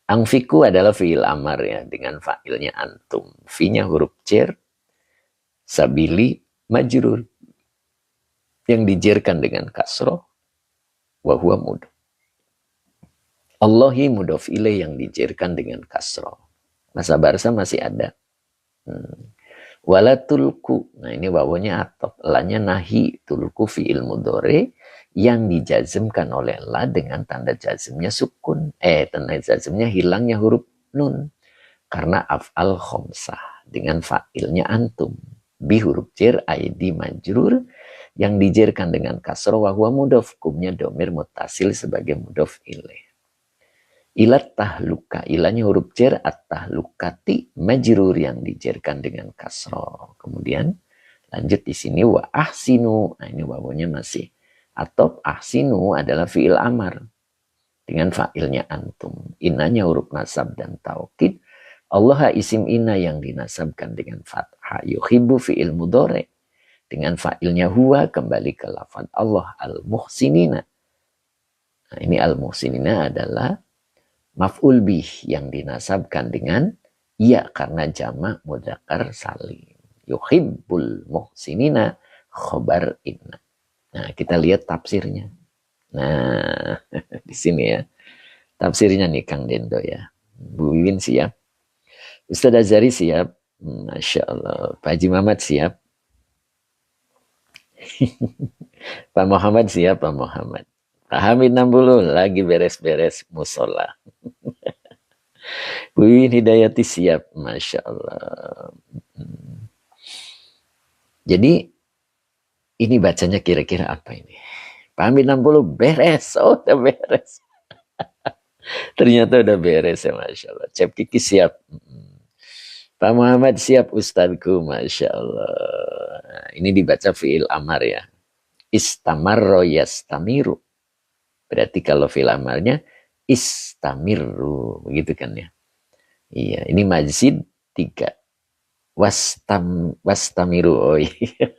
Angfiku adalah fi'il amar ya, dengan fa'ilnya antum. Fi-nya huruf jar, sabili majrur, yang dijerkan dengan kasroh, wa huwa mudhof. Allahi mudhof ilaih yang dijerkan dengan kasroh. Masa barsa masih ada. Wala tulku. Nah ini wawanya atop. Lanya nahi. Tulku fi'il mudhari yang dijazmkan oleh la dengan tanda jazmnya sukun. Tanda jazmnya hilangnya huruf nun. Karena af'al khomsah. Dengan fa'ilnya antum. Bi huruf jar aidi majrur. Yang dijerkan dengan kasroh wa huwa mudhof. Kumnya domir mutasil sebagai mudhof ilaih. Ilat tahluka. Ilanya huruf jar at-tahlukati majrur yang dijerkan dengan kasroh. Kemudian lanjut di sini wa ahsinu. Nah ini wawunya masih atop. Ahsinu adalah fi'il amar dengan fa'ilnya antum. Inanya huruf nasab dan taukid. Allah isim inna yang dinasabkan dengan fathah. Yuhibbu fi'il mudhari dengan fa'ilnya huwa kembali ke lafaz Allah al-muhsinina. Nah ini al-muhsinina adalah maf'ul bih yang dinasabkan dengan Iya, karena jamak mudzakkar salim. Yuhibbul muhsinina khobar inna. Nah, kita lihat tafsirnya. Nah, di sini ya. Tafsirnya nih Kang Dendo ya. Bu Wiwin siap. Ustadz Azari siap. Masya Allah. Pak Haji Muhammad siap. Pak Muhammad siap, Pak Muhammad. Pak Hamid 60 lagi beres-beres musola. Bu Wiwin Hidayati siap. Masya Allah. Jadi ini bacanya kira-kira apa ini? Pak Hamid 60 beres. Oh, udah beres. Ternyata udah beres ya, Masya Allah. Cep Kiki siap. Pak Muhammad siap, Ustadku, Masya Allah. Ini dibaca fi'il amar ya. Istamarro yastamiru. Berarti kalau fi'il amarnya istamiru. Begitu kan ya. Iya, ini mazid 3. Wastamiru. Oh iya.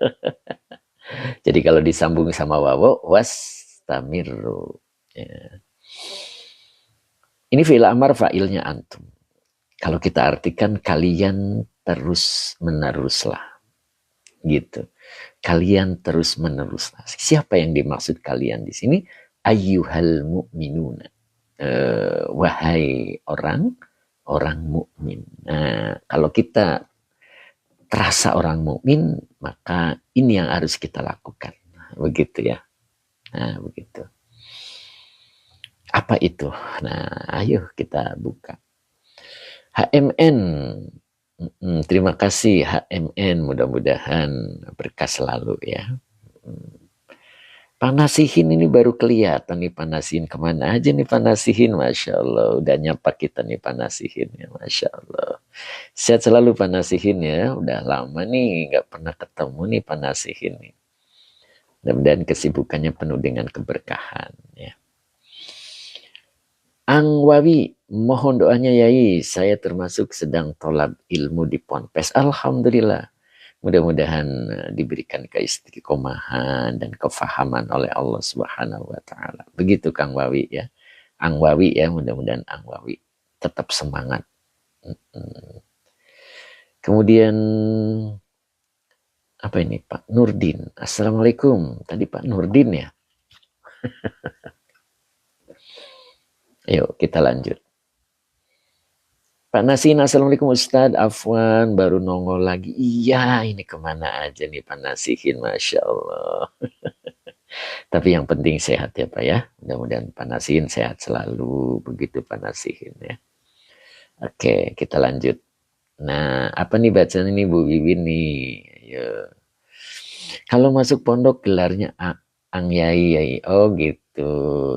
Jadi kalau disambung sama wawo, wastamiru. Ya. Ini fi'il amar fa'ilnya antum. Kalau kita artikan kalian terus meneruslah. Gitu. Kalian terus meneruslah. Siapa yang dimaksud kalian di sini? Ayyuhal mu'minuna. Wahai orang mukmin. Nah, kalau kita terasa orang mukmin, maka ini yang harus kita lakukan. Begitu ya. Nah, begitu. Apa itu? Nah, ayo kita buka. HMN. Terima kasih HMN. Mudah-mudahan berkah selalu ya. Panasihin ini baru kelihatan nih Panasihin. Kemana aja nih Panasihin? Masya Allah. Udah nyapa kita nih Panasihin ya. Masya Allah. Sehat selalu Panasihin ya. Udah lama nih nggak pernah ketemu nih Panasihin nih. Mudah-mudahan kesibukannya penuh dengan keberkahan ya. Angwawi, mohon doanya Yai. Saya termasuk sedang tolab ilmu di Ponpes. Alhamdulillah. Mudah-mudahan diberikan keistiqomahan dan kefahaman oleh Allah Subhanahu wa taala. Begitu Kang Wawi ya. Angwawi ya, mudah-mudahan Angwawi tetap semangat. Kemudian apa ini Pak Nurdin. Assalamualaikum. Tadi Pak Nurdin ya. Yuk kita lanjut. Pak Nasin, Assalamualaikum Ustadz. Afwan, baru nongol lagi. Iya, ini kemana aja nih Pak Nasihin, Masya Allah. Tapi yang penting sehat ya Pak ya. Mudah-mudahan Pak Nasihin sehat selalu. Begitu Pak Nasihin ya. Oke, kita lanjut. Nah, apa nih bacaan ini Bu Wiwin nih? Ayo. Kalau masuk pondok gelarnya Ang Yai, Yai. Oh gitu.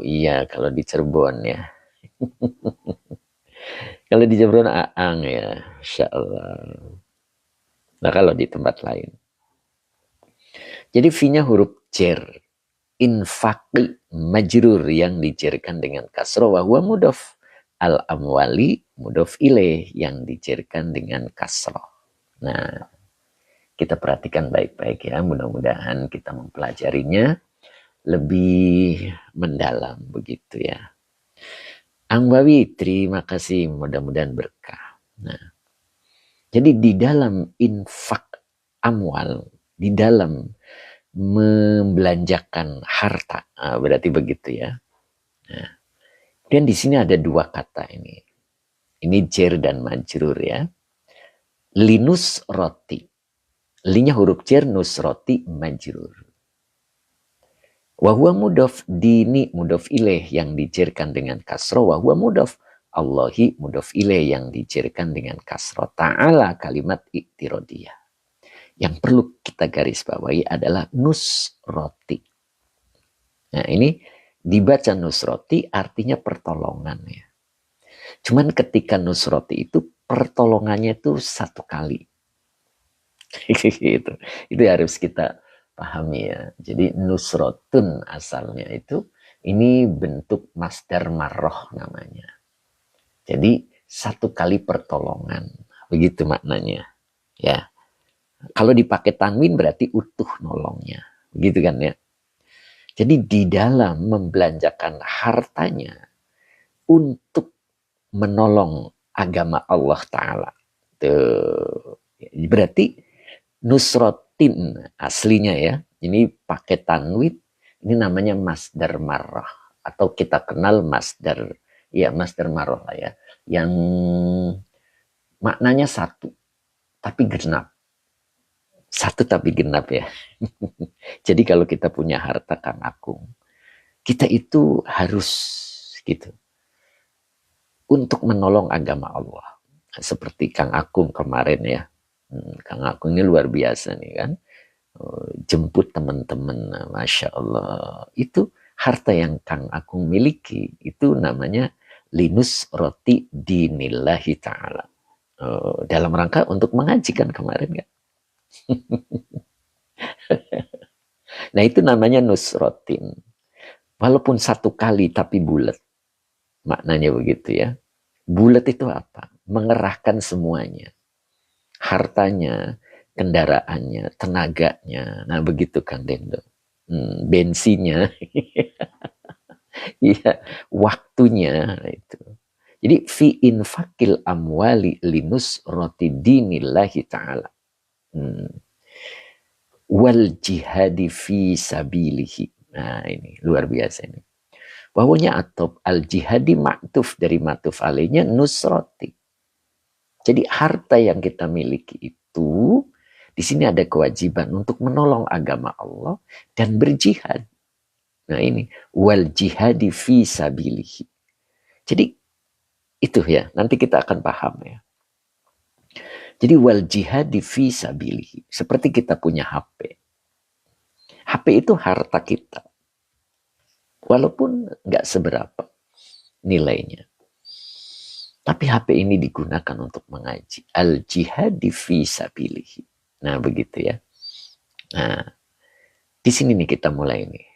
Iya, kalau di Cirebon ya. Kalau di Cirebon Aang ya. Insya Allah. Nah kalau di tempat lain. Jadi V-nya huruf jer. Infaqi majrur yang dijerkan dengan kasroh. Wahwa mudof. Al-amwali mudof ilaih yang dijerkan dengan kasroh. Nah kita perhatikan baik-baik ya. Mudah-mudahan kita mempelajarinya lebih mendalam begitu ya. Angwawi, terima kasih. Mudah-mudahan berkah. Nah, jadi di dalam infak amwal, di dalam membelanjakan harta, berarti begitu ya. Nah, dan di sini ada dua kata ini. Ini jer dan majrur ya. Linus roti. Linya huruf jer, nus roti, majrur. Wahwa mudof dini mudof ilaih yang dijerkan dengan kasroh. Wahwa mudof Allahi mudof ilaih yang dijerkan dengan kasroh. Ta'ala kalimat iktirodiyah. Yang perlu kita garis bawahi adalah nusroti. Nah ini dibaca nusroti artinya pertolongan ya. Cuman ketika nusroti itu pertolongannya itu satu kali. Gitu. Itu harus kita pahami ya. Jadi nusrotun asalnya itu ini bentuk masdar marroh namanya. Jadi satu kali pertolongan. Begitu maknanya. Ya. Kalau dipakai tanwin berarti utuh nolongnya. Begitu kan ya. Jadi di dalam membelanjakan hartanya untuk menolong agama Allah Ta'ala. Tuh. Berarti nusrotin aslinya ya. Ini pakai tanwin. Ini namanya masdar marrah. Atau kita kenal masdar. Ya masdar marrah lah ya. Yang maknanya satu. Tapi genap. Satu tapi genap ya. Jadi kalau kita punya harta Kang Akung. Kita itu harus gitu. Untuk menolong agama Allah. Seperti Kang Akung kemarin ya. Kang Akung ini luar biasa nih kan. Jemput teman-teman, Masya Allah. Itu harta yang Kang Akung miliki. Itu namanya linus roti dinillahi ta'ala. Dalam rangka untuk mengajikan kemarin kan. Nah itu namanya nusrotin. Walaupun satu kali tapi bulat. Maknanya begitu ya. Bulat itu apa? Mengerahkan semuanya. Hartanya, kendaraannya, tenaganya. Nah begitu Kang Dendo. Bensinnya. Iya, waktunya itu. Jadi fi infakil amwali linus roti dinillahi ta'ala. Wal jihadi fi sabilihi. Nah ini luar biasa ini. Wawunya atop al jihadi ma'tuf dari ma'tuf alainya nusroti. Jadi harta yang kita miliki itu di sini ada kewajiban untuk menolong agama Allah dan berjihad. Nah ini wal jihadi fi sabilihi. Jadi itu ya, nanti kita akan paham ya. Jadi wal jihadi fi sabilihi. Seperti kita punya HP. HP itu harta kita. Walaupun nggak seberapa nilainya. Tapi HP ini digunakan untuk mengaji. Al jihadi fi sabilihi. Nah begitu ya. Nah di sini nih kita mulai nih.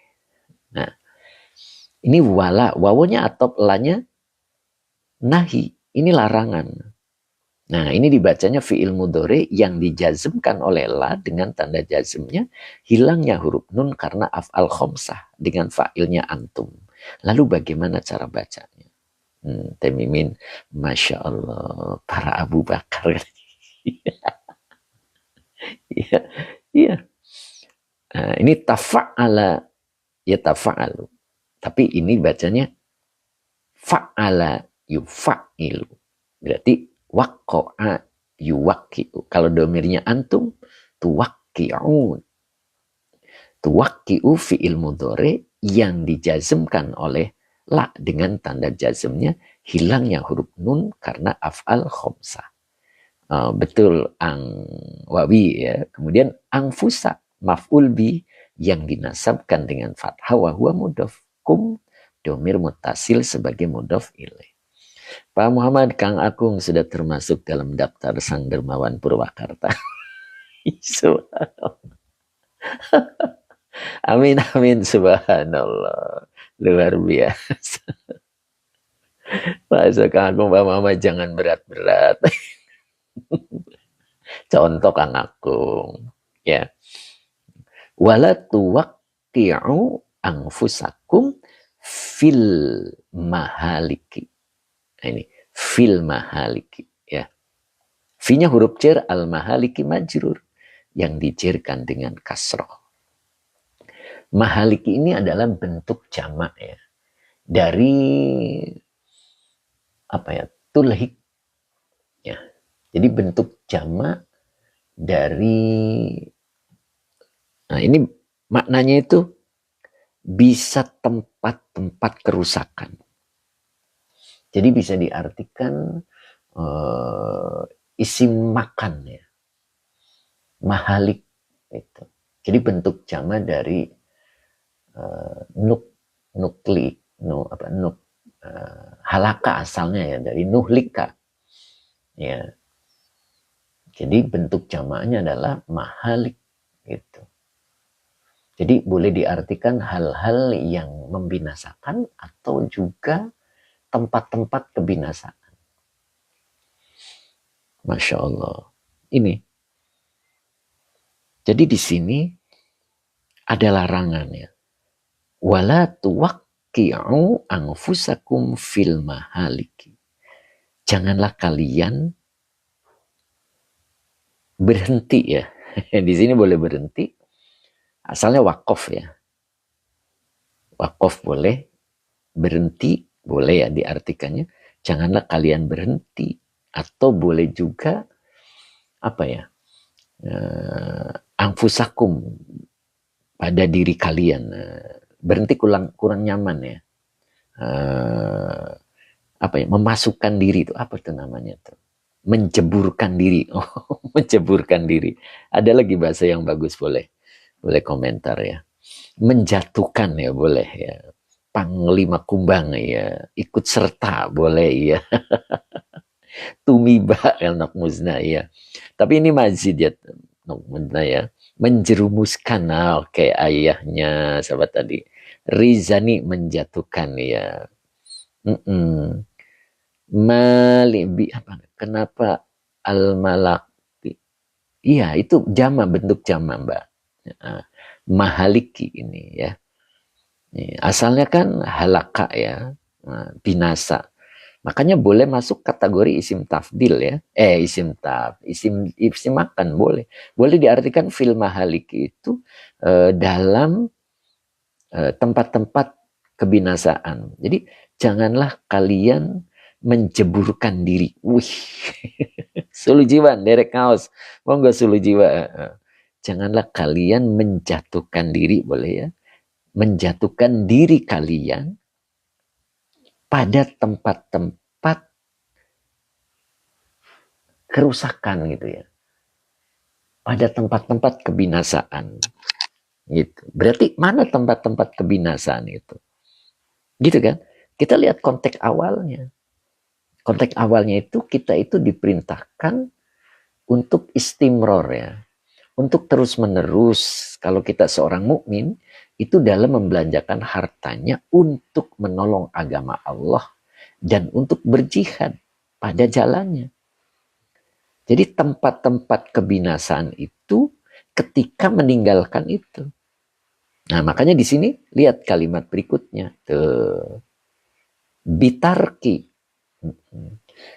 Nah ini wala, wawunya atau lanya nahi. Ini larangan. Nah ini dibacanya fi'il mudhari yang dijazmkan oleh la dengan tanda jazmnya hilangnya huruf nun karena af'al khomsah dengan fa'ilnya antum. Lalu bagaimana cara bacanya? Temimin, Masya Allah, para Abu Bakar. Iya, iya. Nah, ini tafa'ala, ya tafa'alu. Tapi ini bacanya fa'ala yufa'ilu. Berarti waqqa'a yuwaqqi'u. Kalau domirnya antum, tuwaqqi'un. Tuwaqqi'u fi'il mudhari yang dijazmkan oleh la dengan tanda jazmnya hilangnya huruf nun karena af'al khomsah. Betul ang wawi ya. Kemudian angfusa maf'ul bi yang dinasabkan dengan fathah wa huwa mudhaf kum domir mutasil sebagai mudhaf ilaih. Pak Muhammad, Kang Akung sudah termasuk dalam daftar Sang Dermawan Purwakarta. Amin, amin, subhanallah. Luar biasa. Masa Kang Akung, Pak Muhammad jangan berat-berat. Contoh Kang Akung. Ya. Wala tuwaqqi'u anfusakum fil mahaliki. Nah, ini fil mahaliki ya. Fi-nya huruf jar, al mahaliki majrur yang dijerkan dengan kasroh. Mahaliki ini adalah bentuk jamak ya. Dari apa ya? Tulhik ya. Jadi bentuk jamak dari ini maknanya itu bisa tempat-tempat kerusakan. Jadi bisa diartikan isim makan ya. Mahalik itu. Jadi bentuk jamak dari halaka asalnya ya dari nuhlika. Ya. Jadi bentuk jamaknya adalah mahalik gitu. Jadi boleh diartikan hal-hal yang membinasakan atau juga tempat-tempat kebinasaan. Masya Allah. Ini. Jadi di sini ada larangan ya. Wala tuwaqqi'u anfusakum fil mahaliki. Janganlah kalian berhenti ya. Di sini boleh berhenti. Asalnya wakaf ya. Wakaf boleh, berhenti boleh ya diartikannya. Janganlah kalian berhenti. Atau boleh juga apa ya? Angfusakum, pada diri kalian. Berhenti kurang nyaman ya. Apa ya? Memasukkan diri itu apa tuh namanya tuh? Menceburkan diri. Oh, menceburkan diri. Ada lagi bahasa yang bagus, boleh komentar ya. Menjatuhkan ya boleh ya. Panglima kumbang ya, ikut serta boleh ya. Tumiba anak musnah ya. Tapi ini mazid ya, anak musnah ya. Menjerumuskan, nah, kayak ayahnya sahabat tadi. Rizani menjatuhkan ya. Malibi apa? Kenapa al malaki? Iya, itu jama, bentuk jama, Mbak. Mahaliki ini ya. Asalnya kan halaka ya, binasa. Makanya boleh masuk kategori isim tafdil ya. Isim makan boleh. Boleh diartikan fil mahaliki itu dalam tempat-tempat kebinasaan. Jadi janganlah kalian menjeburkan diri. Wih, sulu jiwa, derek kaos. Monggo sulu jiwa. Janganlah kalian menjatuhkan diri, boleh ya. Menjatuhkan diri kalian pada tempat-tempat kerusakan gitu ya. Pada tempat-tempat kebinasaan. Gitu. Berarti mana tempat-tempat kebinasaan itu? Gitu kan? Kita lihat konteks awalnya. Konteks awalnya itu kita itu diperintahkan untuk istimror ya. Untuk terus-menerus kalau kita seorang mukmin itu dalam membelanjakan hartanya untuk menolong agama Allah dan untuk berjihad pada jalannya. Jadi tempat-tempat kebinasaan itu ketika meninggalkan itu. Nah, makanya di sini lihat kalimat berikutnya. Tuh. Bitarki.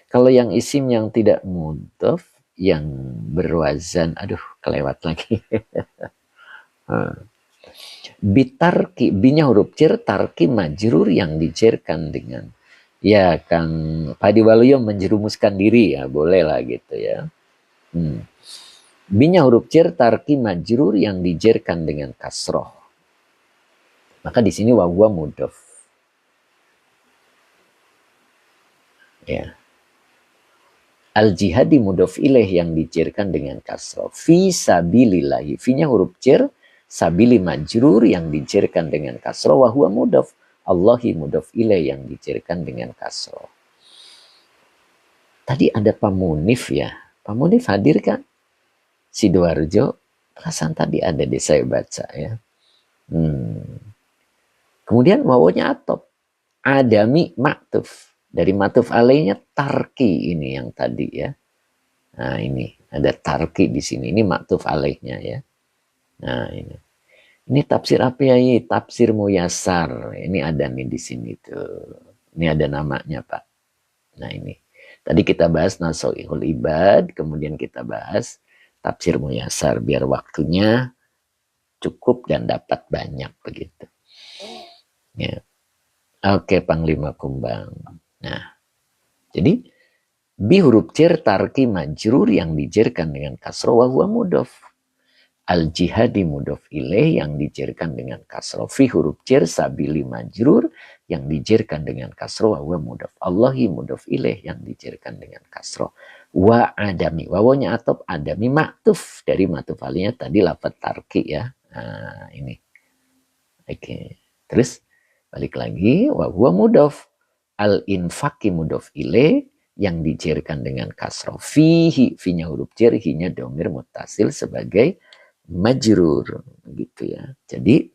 Kalau yang isim yang tidak mudhaf, yang berwazan, aduh kelewat lagi. Bitarki, binya huruf cer, tarki majrur yang dicerkan dengan ya Kang Padi Waluyo menjerumuskan diri ya, boleh lah gitu ya. Binya huruf cer, tarki majrur yang dijerkan dengan kasroh. Maka di sini wawwa mudhaf. Ya. Al-jihadi mudhaf ilaih yang dijerkan dengan kasroh. Fi sabilillahi. Fi-nya huruf cer, sabili majrur yang dijerkan dengan kasroh. Wa huwa mudhaf. Allahi mudhaf ilaih yang dijerkan dengan kasroh. Tadi ada Pamunif ya. Pamunif hadir kan? Sidoarjo. Perasaan tadi ada deh saya baca ya. Kemudian wawunya atop. Adami maktuf. Dari matuf alaihnya tarki ini yang tadi ya. Nah ini ada tarki di sini. Ini maktuf alaihnya ya. Nah ini. Ini tafsir apa ya? Tafsir Muyasar. Ini ada nih di sini tuh. Ini ada namanya Pak. Nah ini. Tadi kita bahas Nasoihul Ibad. Kemudian kita bahas tafsir Muyasar. Biar waktunya cukup dan dapat banyak begitu. Ya. Oke, Panglima Kumbang. Nah, jadi bi huruf cer tarki majrur yang dijerkan dengan kasroh wa huwa mudhaf. Al jihadi mudhaf ilaih yang dijerkan dengan kasroh. Fi huruf cer sabili majrur yang dijerkan dengan kasroh wa huwa mudhaf. Allahi mudhaf ilaih yang dijerkan dengan kasroh. Wa adami. Wawanya atop adami maktuf. Dari maktuf alihnya tadi lafaz tarki ya. Nah, ini. Oke. Terus balik lagi, wa huwa mudhaf. Al-infaqi mudhaf ilaih yang dijerkan dengan kasroh. Fihi, finya huruf jar, hinya domir mutasil sebagai majrur. Gitu ya. Jadi,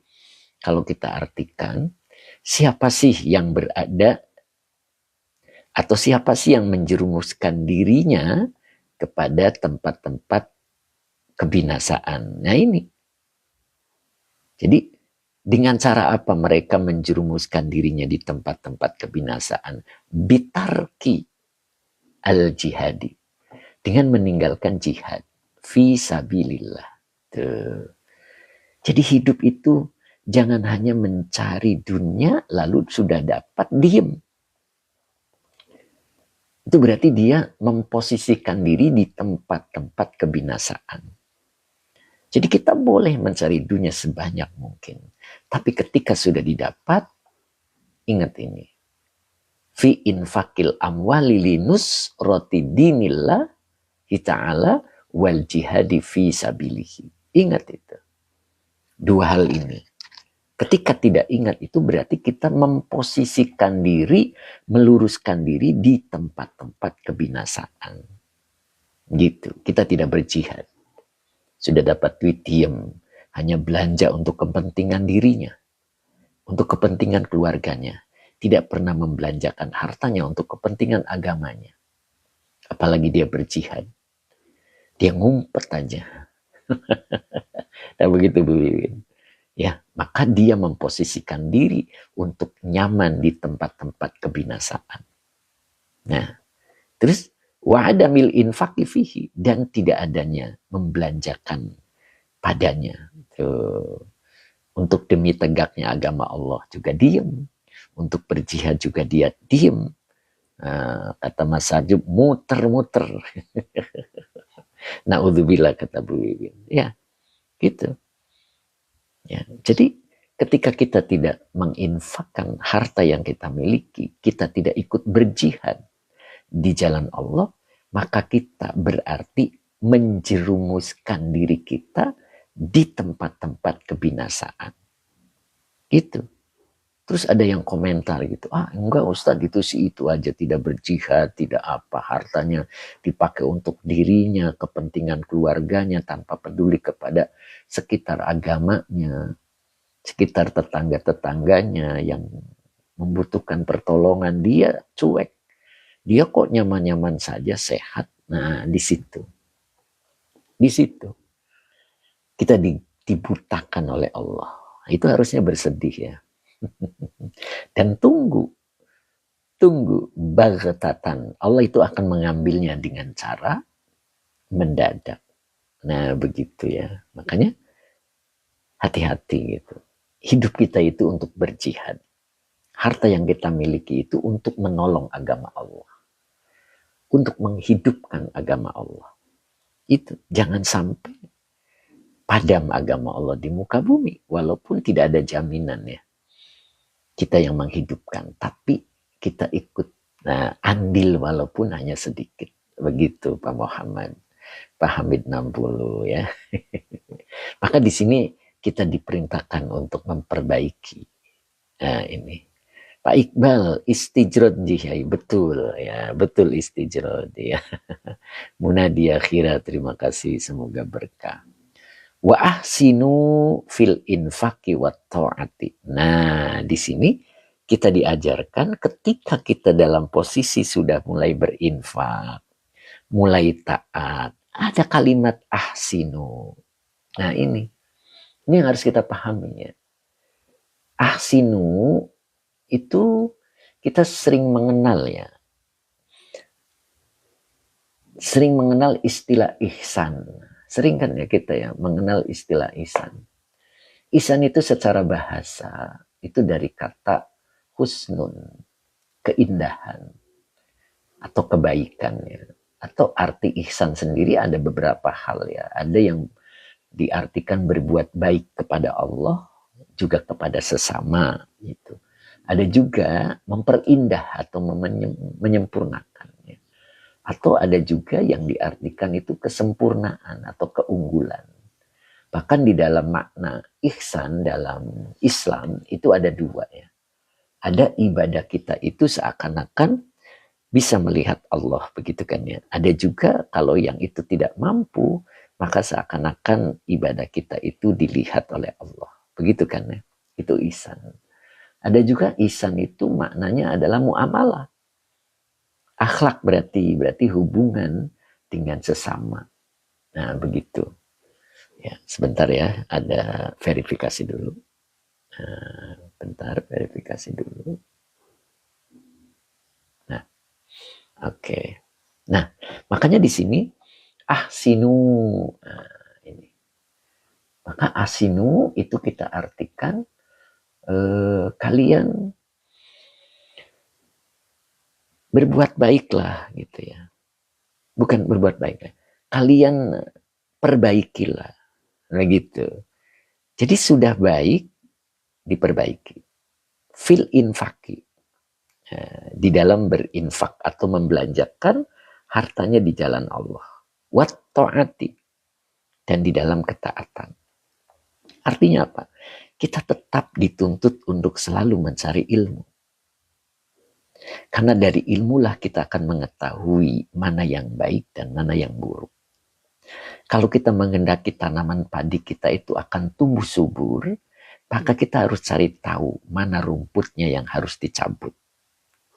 kalau kita artikan, siapa sih yang berada atau siapa sih yang menjerumuskan dirinya kepada tempat-tempat kebinasaan. Nah ini. Jadi, dengan cara apa mereka menjerumuskan dirinya di tempat-tempat kebinasaan? Bitarki al-jihadi. Dengan meninggalkan jihad. fi sabilillah. Tuh. Jadi hidup itu jangan hanya mencari dunia lalu sudah dapat diem. Itu berarti dia memposisikan diri di tempat-tempat kebinasaan. Jadi kita boleh mencari dunia sebanyak mungkin. Tapi ketika sudah didapat, ingat ini. Fi infakil amwali linus roti dinillah ta'ala wal jihadi fi sabilihi. Ingat itu. Dua hal ini. Ketika tidak ingat itu berarti kita memposisikan diri, meluruskan diri di tempat-tempat kebinasaan. Gitu. Kita tidak berjihad. Sudah dapat duit diem. Hanya belanja untuk kepentingan dirinya. Untuk kepentingan keluarganya. Tidak pernah membelanjakan hartanya untuk kepentingan agamanya. Apalagi dia berjihad. Dia ngumpet aja. Nah begitu Bu Wiwin. Ya, maka dia memposisikan diri untuk nyaman di tempat-tempat kebinasaan. Nah, terus wa'adamil infaqi fihi, dan tidak adanya membelanjakan padanya. Tuh. Untuk demi tegaknya agama Allah juga diem. Untuk berjihad juga dia diem. Kata Mas Sajub, muter-muter. Na'udzubillah kata Bu Wiwin. Ya, gitu. Ya, jadi ketika kita tidak menginfakkan harta yang kita miliki, kita tidak ikut berjihad di jalan Allah, maka kita berarti menjerumuskan diri kita di tempat-tempat kebinasaan. Gitu. Terus ada yang komentar gitu, enggak Ustadz itu sih itu aja, tidak berjihad, tidak apa, hartanya dipakai untuk dirinya, kepentingan keluarganya tanpa peduli kepada sekitar agamanya, sekitar tetangga-tetangganya yang membutuhkan pertolongan, dia cuek. Dia kok nyaman-nyaman saja, sehat. Nah, di situ. Di situ. Kita dibutakan oleh Allah. Itu harusnya bersedih ya. Dan tunggu baghtatan. Allah itu akan mengambilnya dengan cara mendadak. Nah begitu ya. Makanya hati-hati gitu. Hidup kita itu untuk berjihad. Harta yang kita miliki itu untuk menolong agama Allah. Untuk menghidupkan agama Allah. Itu jangan sampai padam agama Allah di muka bumi. Walaupun tidak ada jaminan ya. Kita yang menghidupkan, tapi kita ikut andil walaupun hanya sedikit. Begitu Pak Muhammad, Pak Hamid 60 ya. Maka di sini kita diperintahkan untuk memperbaiki. Nah ini. Pak Iqbal, istijrod jihai, betul ya, betul istijrod ya. Munadi akhirah, terima kasih, semoga berkah. Wa ahsinu fil infaqi wa ta'ati. Nah, di sini kita diajarkan ketika kita dalam posisi sudah mulai berinfak, mulai taat, ada kalimat ahsinu. Nah, ini yang harus kita pahami ya. Ahsinu itu kita sering mengenal ya. Sering mengenal istilah ihsan. Sering kan ya kita ya mengenal istilah ihsan. Ihsan itu secara bahasa itu dari kata husnun, keindahan atau kebaikan ya. Atau arti ihsan sendiri ada beberapa hal ya. Ada yang diartikan berbuat baik kepada Allah juga kepada sesama gitu. Ada juga memperindah atau menyempurnakan ya. Atau ada juga yang diartikan itu kesempurnaan atau keunggulan. Bahkan di dalam makna ihsan dalam Islam itu ada dua ya. Ada ibadah kita itu seakan-akan bisa melihat Allah, begitu kan ya. Ada juga kalau yang itu tidak mampu, maka seakan-akan ibadah kita itu dilihat oleh Allah. Begitu kan ya. Itu ihsan. Ada juga ihsan itu maknanya adalah muamalah. Akhlak berarti hubungan dengan sesama. Nah, begitu. Ya, sebentar ya, ada verifikasi dulu. Bentar, verifikasi dulu. Nah, oke. Nah, makanya di sini ahsinu. Nah, ini. Maka ahsinu itu kita artikan kalian berbuat baiklah gitu ya. Bukan berbuat baik, kalian perbaikilah. Nah gitu. Jadi sudah baik diperbaiki. Fil infaki. Di dalam berinfak atau membelanjakan hartanya di jalan Allah. Wat ta'ati. Dan di dalam ketaatan. Artinya apa? Kita tetap dituntut untuk selalu mencari ilmu. Karena dari ilmulah kita akan mengetahui mana yang baik dan mana yang buruk. Kalau kita menghendaki tanaman padi kita itu akan tumbuh subur, maka kita harus cari tahu mana rumputnya yang harus dicabut.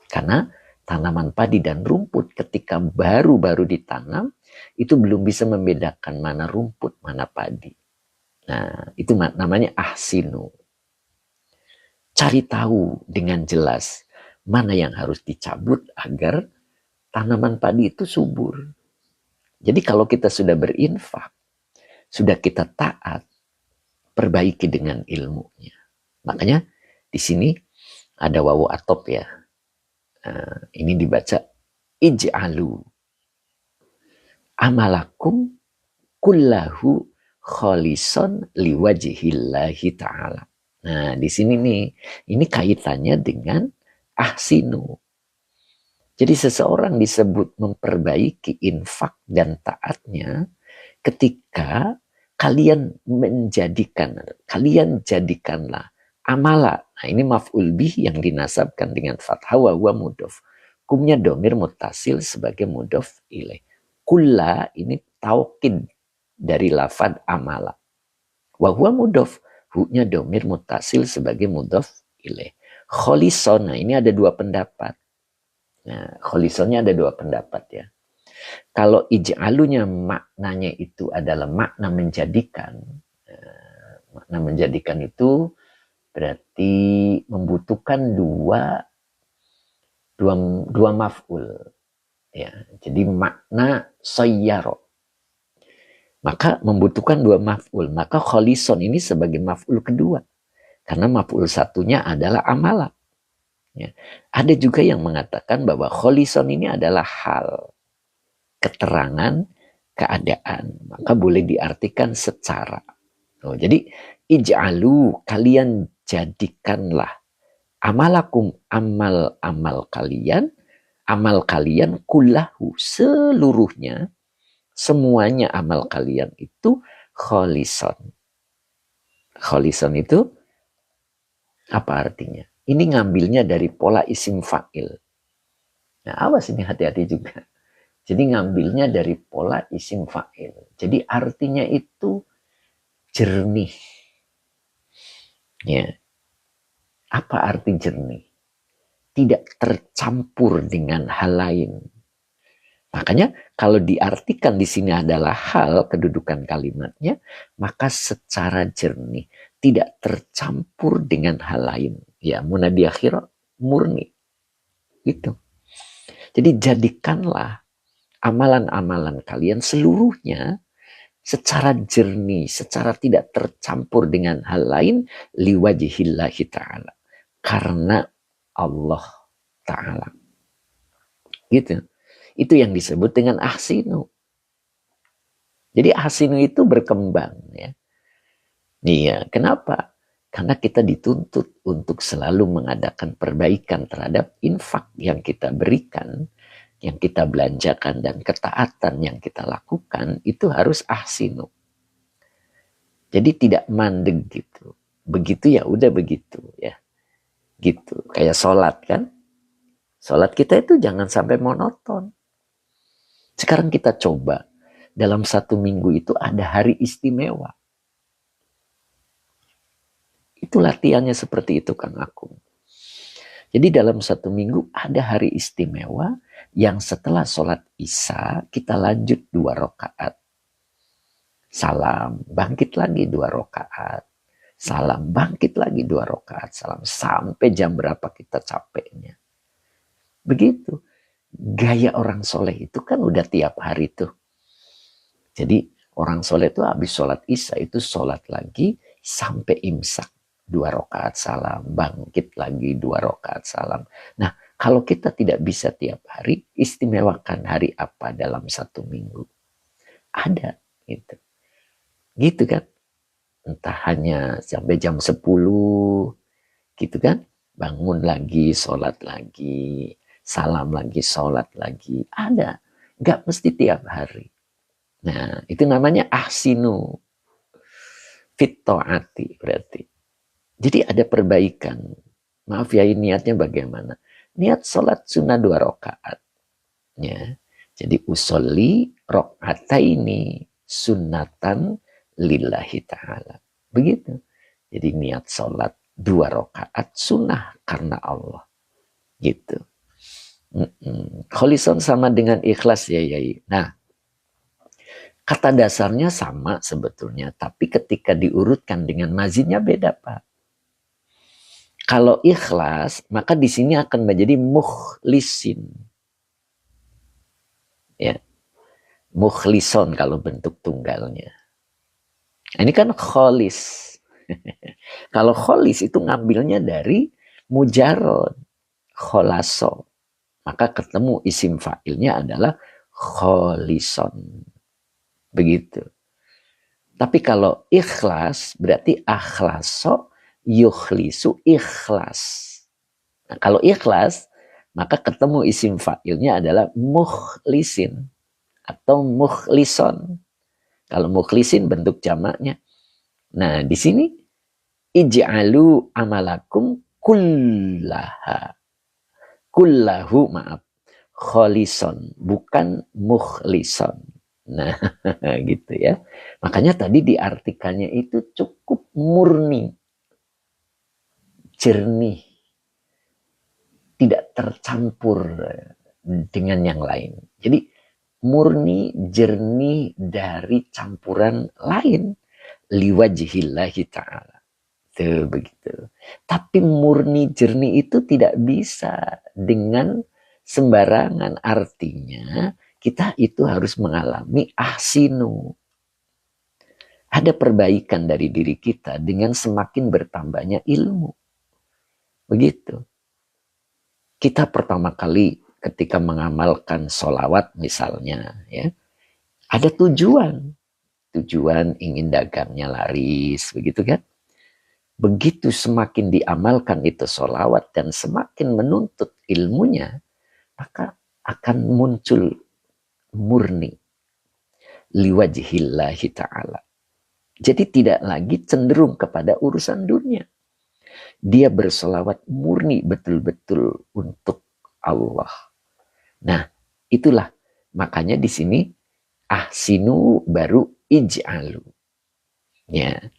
Karena tanaman padi dan rumput ketika baru-baru ditanam, itu belum bisa membedakan mana rumput, mana padi. Nah, itu namanya ahsinu. Cari tahu dengan jelas mana yang harus dicabut agar tanaman padi itu subur. Jadi kalau kita sudah berinfak, sudah kita taat, perbaiki dengan ilmunya. Makanya di sini ada wawu atop ya. Ini dibaca ij'alu amalakum kullahu kholison liwajihillahi ta'ala. Nah di sini nih, ini kaitannya dengan ahsinu. Jadi seseorang disebut memperbaiki infak dan taatnya ketika kalian jadikanlah amala. Nah ini maf'ul bih yang dinasabkan dengan fathah wa huwa mudhof. Hukumnya domir mutasil sebagai mudhof ilaih. Kulla ini taukid dari lafad amala. Wa huwa mudhof. Hu'nya domir mutasil sebagai mudhof ilaih. Kholison, nah ini ada dua pendapat. Nah, kholisonnya ada dua pendapat ya. Kalau ij'alunya maknanya itu adalah makna menjadikan. Makna menjadikan itu berarti membutuhkan dua maf'ul. Ya, jadi makna sayyaro. Maka membutuhkan dua maf'ul. Maka kholison ini sebagai maf'ul kedua. Karena maf'ul satunya adalah amala. Ya. Ada juga yang mengatakan bahwa kholison ini adalah hal, keterangan, keadaan. Maka boleh diartikan secara. Jadi ij'alu, kalian jadikanlah amalakum, amal kalian kullahu, seluruhnya, semuanya amal kalian itu kholison. Kholison itu apa artinya? Ini ngambilnya dari pola isim fa'il. Nah, awas ini hati-hati juga. Jadi ngambilnya dari pola isim fa'il. Jadi artinya itu jernih. Ya. Apa arti jernih? Tidak tercampur dengan hal lain. Makanya kalau diartikan di sini adalah hal, kedudukan kalimatnya, maka secara jernih, tidak tercampur dengan hal lain. Ya, munadi akhir murni. Gitu. Jadi jadikanlah amalan-amalan kalian seluruhnya secara jernih, secara tidak tercampur dengan hal lain, liwajihillahi ta'ala. Karena Allah Ta'ala. Gitu. Itu yang disebut dengan ahsinu. Jadi ahsinu itu berkembang. Ya. Iya, kenapa? Karena kita dituntut untuk selalu mengadakan perbaikan terhadap infak yang kita berikan, yang kita belanjakan, dan ketaatan yang kita lakukan, itu harus ahsinu. Jadi tidak mandeg gitu. Begitu ya udah begitu ya. Gitu. Kayak sholat kan. Sholat kita itu jangan sampai monoton. Sekarang kita coba. Dalam satu minggu itu ada hari istimewa. Itu latihannya seperti itu Kang Akung. Jadi dalam satu minggu ada hari istimewa yang setelah sholat isya kita lanjut 2 rakaat. Salam, bangkit lagi 2 rakaat. Salam, bangkit lagi 2 rakaat. Salam, sampai jam berapa kita capeknya. Begitu. Gaya orang soleh itu kan udah tiap hari tuh. Jadi orang soleh itu habis sholat isya itu sholat lagi sampai imsak. 2 rakaat salam, bangkit lagi 2 rakaat salam. Nah, kalau kita tidak bisa tiap hari, istimewakan hari apa dalam 1 minggu? Ada, gitu. Gitu kan? Entah hanya sampai jam 10, gitu kan? Bangun lagi, sholat lagi, salam lagi, sholat lagi. Ada. Gak mesti tiap hari. Nah, itu namanya ahsinu fit ta'ati berarti. Jadi ada perbaikan. Maaf ya, niatnya bagaimana? Niat sholat sunnah 2 rakaat. Ya. Jadi usolli rakaataini sunnatan lillahi ta'ala. Begitu. Jadi niat sholat 2 rakaat sunnah karena Allah. Gitu. Kholison sama dengan ikhlas ya Yai. Nah, kata dasarnya sama sebetulnya, tapi ketika diurutkan dengan mazinnya beda, Pak. Kalau ikhlas, maka di sini akan menjadi mukhlisin. Ya. Mukhlison kalau bentuk tunggalnya. Ini kan kholis. Kalau kholis itu ngambilnya dari mujarod, kholaso. Maka ketemu isim fa'ilnya adalah kholison. Begitu. Tapi kalau ikhlas berarti akhlaso yukhlisu ikhlas. Nah, kalau ikhlas maka ketemu isim fa'ilnya adalah mukhlisin atau mukhlison. Kalau mukhlisin bentuk jamaknya. Nah, di sini ij'alu amalakum kullaha. Kullahu, maaf. Kholison, bukan mukhlison. Nah, gitu ya. Makanya tadi diartikannya itu cukup murni, jernih, tidak tercampur dengan yang lain. Jadi murni, jernih dari campuran lain. Liwajhillahi ta'ala. Tuh, begitu. Tapi murni, jernih itu tidak bisa dengan sembarangan. Artinya kita itu harus mengalami ahsinu. Ada perbaikan dari diri kita dengan semakin bertambahnya ilmu. Begitu. Kita pertama kali ketika mengamalkan sholawat misalnya, ya, ada tujuan. Tujuan ingin dagangnya laris, begitu kan? Begitu semakin diamalkan itu sholawat dan semakin menuntut ilmunya, maka akan muncul murni liwajhillahi ta'ala. Jadi tidak lagi cenderung kepada urusan dunia. Dia bersolawat murni betul-betul untuk Allah. Nah, itulah makanya di sini ahsinu baru ij'alu. Ya.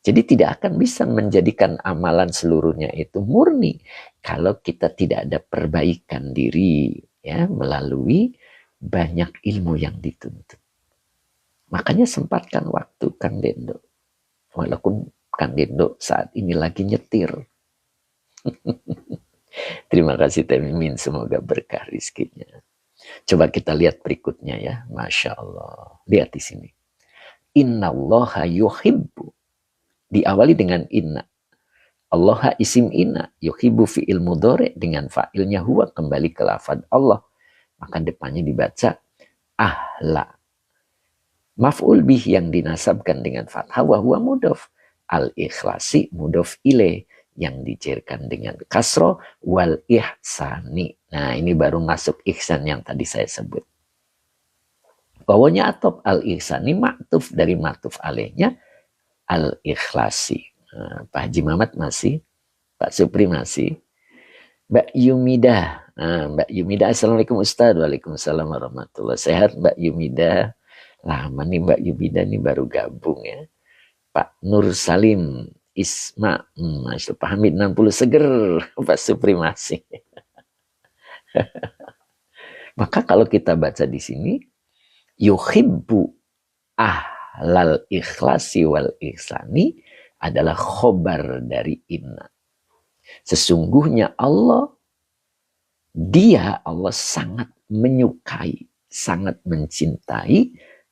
Jadi tidak akan bisa menjadikan amalan seluruhnya itu murni kalau kita tidak ada perbaikan diri ya melalui banyak ilmu yang dituntut. Makanya sempatkan waktu Kang Dendo. Walaupun Kang Dendo saat ini lagi nyetir. Terima kasih Teh Mimin, semoga berkah rizkinya. Coba kita lihat berikutnya ya. Masya Allah. Lihat di sini. Innallaha yuhibbu. Diawali dengan inna. Allah isim inna. Yuhibbu fi'il mudhari dengan fa'ilnya huwa. Kembali ke lafad Allah. Maka depannya dibaca ahla. Maf'ul bih yang dinasabkan dengan fathah wa huwa mudhof. Al-ikhlasi mudhof ilaih yang dicairkan dengan kasro wal ihsani. Nah, ini baru masuk ihsan yang tadi saya sebut. Bawahnya atop al-ihsani ma'tuf dari ma'tuf alaihnya al-ikhlasi. Nah, Pak Haji Mamat masih, Pak Supri masih, Mbak Yumida. Nah, Mbak Yumida, Assalamualaikum Ustaz. Waalaikumsalam warahmatullahi. Sehat Mbak Yumida? Lama nih Mbak Yumida nih baru gabung ya. Pak Nur Salim Isma, Masya Pak Hamid 60 seger, Pak Supri masih. Maka kalau kita baca di sini, yuhibbu ahlal ikhlasi wal ihsani adalah khobar dari inna. Sesungguhnya Allah, dia Allah sangat menyukai, sangat mencintai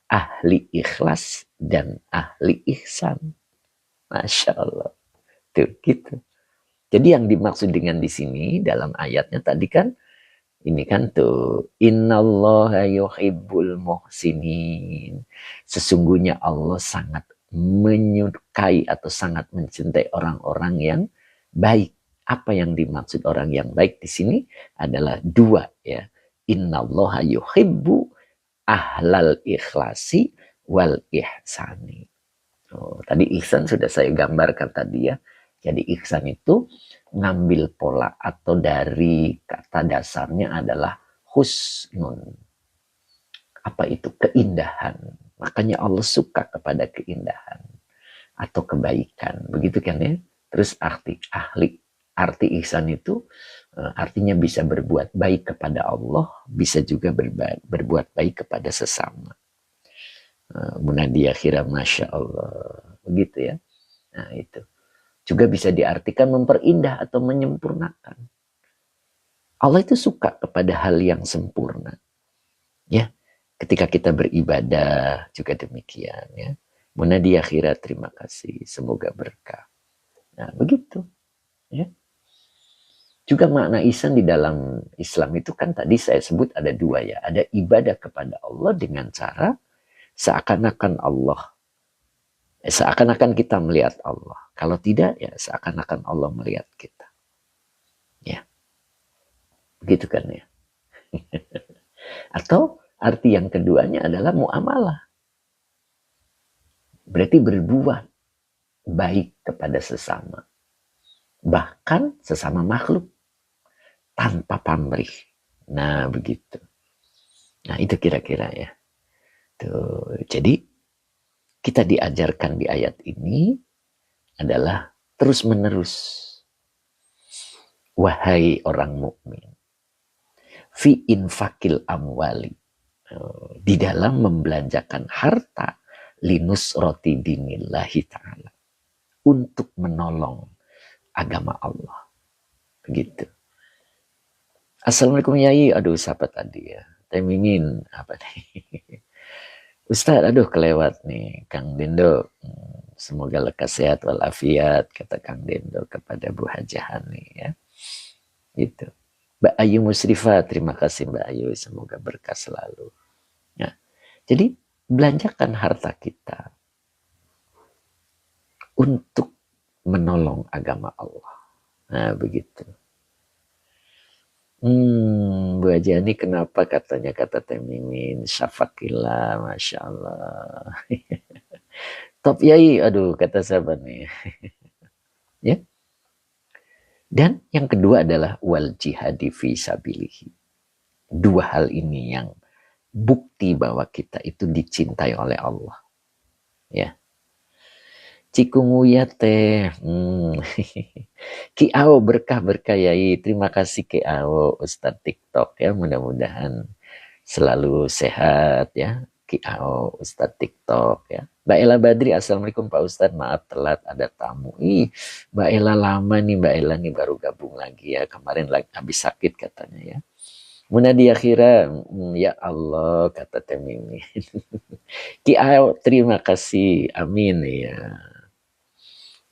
ahli ikhlas dan ahli ihsan. Masya Allah. Tuh, gitu. Jadi yang dimaksud dengan di sini dalam ayatnya tadi kan, ini kan tuh, innallaha yuhibbul muhsinin. Sesungguhnya Allah sangat menyukai atau sangat mencintai orang-orang yang baik. Apa yang dimaksud orang yang baik di sini adalah dua ya. Innallaha yuhibbu ahlal ikhlasi wal ihsani. Oh, tadi ihsan sudah saya gambarkan tadi ya. Jadi ihsan itu ngambil pola atau dari kata dasarnya adalah husnun. Apa itu? Keindahan. Makanya Allah suka kepada keindahan atau kebaikan. Begitu kan ya? Terus arti ihsan itu artinya bisa berbuat baik kepada Allah, bisa juga berbuat baik kepada sesama. Munadia kira Masya Allah. Begitu ya. Nah itu. Juga bisa diartikan memperindah atau menyempurnakan. Allah itu suka kepada hal yang sempurna. Ya. Ketika kita beribadah juga demikian ya. Munadia kira terima kasih. Semoga berkah. Nah begitu. Ya. Juga makna ihsan di dalam Islam itu kan tadi saya sebut ada dua ya. Ada ibadah kepada Allah dengan cara seakan-akan kita melihat Allah. Kalau tidak ya seakan-akan Allah melihat kita. Ya. Begitu kan ya. Atau arti yang keduanya adalah muamalah. Berarti berbuat baik kepada sesama. Bahkan sesama makhluk. Tanpa pamrih. Nah begitu. Nah itu kira-kira ya. Tuh, jadi kita diajarkan di ayat ini adalah terus menerus. Wahai orang mukmin, fi infakil amwali, di dalam membelanjakan harta linus roti dinillahi ta'ala, untuk menolong agama Allah. Begitu. Assalamualaikum Yai. Aduh siapa tadi ya? Teh Mimin apa nih? Ustaz, aduh kelewat nih Kang Dendo. Semoga lekas sehat walafiat kata Kang Dendo kepada Bu Hajah nih ya. Gitu. Mbak Ayu Musrifah, terima kasih Mbak Ayu, semoga berkah selalu. Nah, jadi belanjakan harta kita untuk menolong agama Allah. Nah, begitu. Bu Ajani kenapa katanya kata Teh Mimin, syafakillah, Masya Allah. Top Yai, aduh kata siapa nih. Ya. Dan yang kedua adalah wal jihadi fi sabilihi. Dua hal ini yang bukti bahwa kita itu dicintai oleh Allah. Ya. Cikunguya teh. Kiao berkah-berkah Yai. Terima kasih Kiao Ustadz TikTok ya. Mudah-mudahan selalu sehat ya. Kiao Ustadz TikTok ya. Mbak Ella Badri, Assalamualaikum Pak Ustadz. Maaf telat ada tamu. Mbak Ella lama nih, Mbak Ella nih baru gabung lagi ya. Kemarin lagi habis sakit katanya ya. Munadia kira, ya Allah kata Teh Mimin. Kiao terima kasih. Amin ya.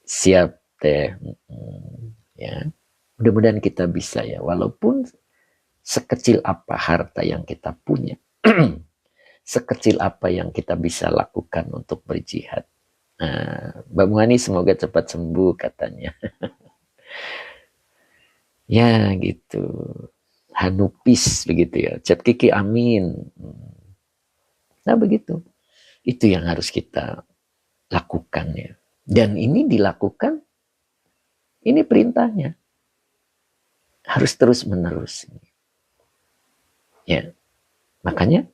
Siap Teh. Ya. Mudah-mudahan kita bisa ya. Walaupun sekecil apa harta yang kita punya. Sekecil apa yang kita bisa lakukan untuk berjihad. Nah, Mbak Muhani semoga cepat sembuh katanya. Ya gitu. Hanupis begitu ya. Cap Kiki amin. Nah begitu. Itu yang harus kita lakukan ya. Dan ini dilakukan, ini perintahnya. Harus terus menerus. Ya. Makanya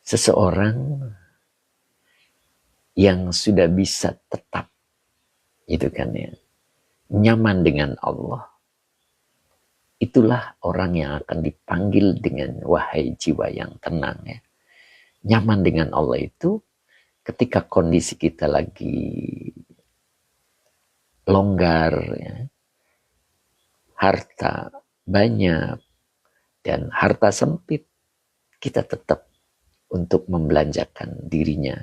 seseorang yang sudah bisa tetap itu kan ya, nyaman dengan Allah, itulah orang yang akan dipanggil dengan wahai jiwa yang tenang ya. Nyaman dengan Allah itu ketika kondisi kita lagi longgar ya, harta banyak, Dan harta sempit, kita tetap untuk membelanjakan dirinya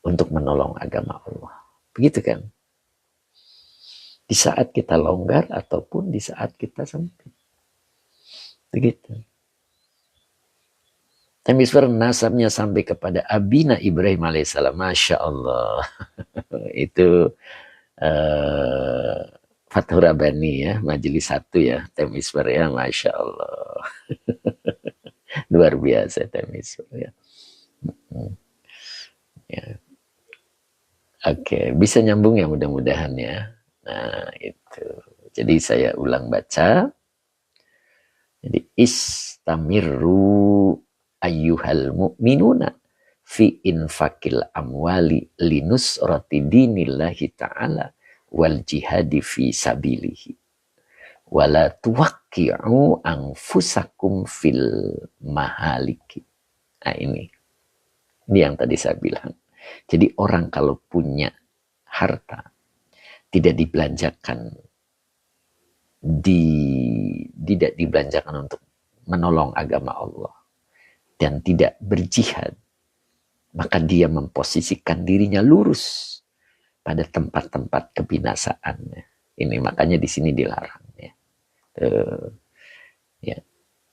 untuk menolong agama Allah. Begitu kan? Di saat kita longgar ataupun di saat kita sempit. Begitu. Temisfer nasabnya sampai kepada Abina Ibrahim alaihissalam. Masya Allah. Itu Fathur Rabbani ya, majelis 1 ya, Temisfer ya, Masya Allah. Luar biasa Temisfer ya. Ya. Oke, bisa nyambung ya mudah-mudahan ya. Nah itu. Jadi saya ulang baca. Jadi istamirru ayyuhal mu'minuna fi infakil amwali linusrati dinillahi ta'ala wal jihadi fi sabilihi wala tuwaqqi'u anfusakum fil mahaliki. Nah ini yang tadi saya bilang. Jadi orang kalau punya harta tidak dibelanjakan tidak dibelanjakan untuk menolong agama Allah dan tidak berjihad, maka dia memposisikan dirinya lurus pada tempat-tempat kebinasaannya. Ini makanya di sini dilarang ya. Ya.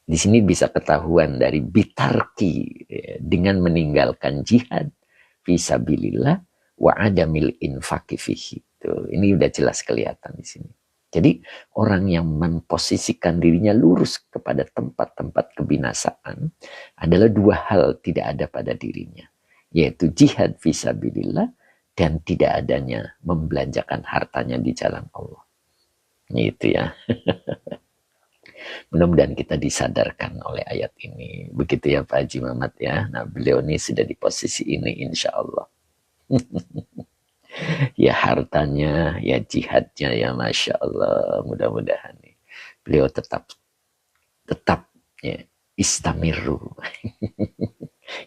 Di sini bisa ketahuan dari bitarki ya, dengan meninggalkan jihad fisabilillah wa adamil infaqi fihi. Ini udah jelas kelihatan di sini. Jadi orang yang memposisikan dirinya lurus kepada tempat-tempat kebinasaan adalah 2 hal tidak ada pada dirinya, yaitu jihad fisabilillah dan tidak adanya membelanjakan hartanya di jalan Allah. Gitu ya. Mudah-mudahan kita disadarkan oleh ayat ini. Begitu ya Pak Haji Mamat ya. Nah beliau ini sudah di posisi ini insya Allah. Ya hartanya, ya jihadnya ya Masya Allah. Mudah-mudahan nih beliau tetap ya istamiru.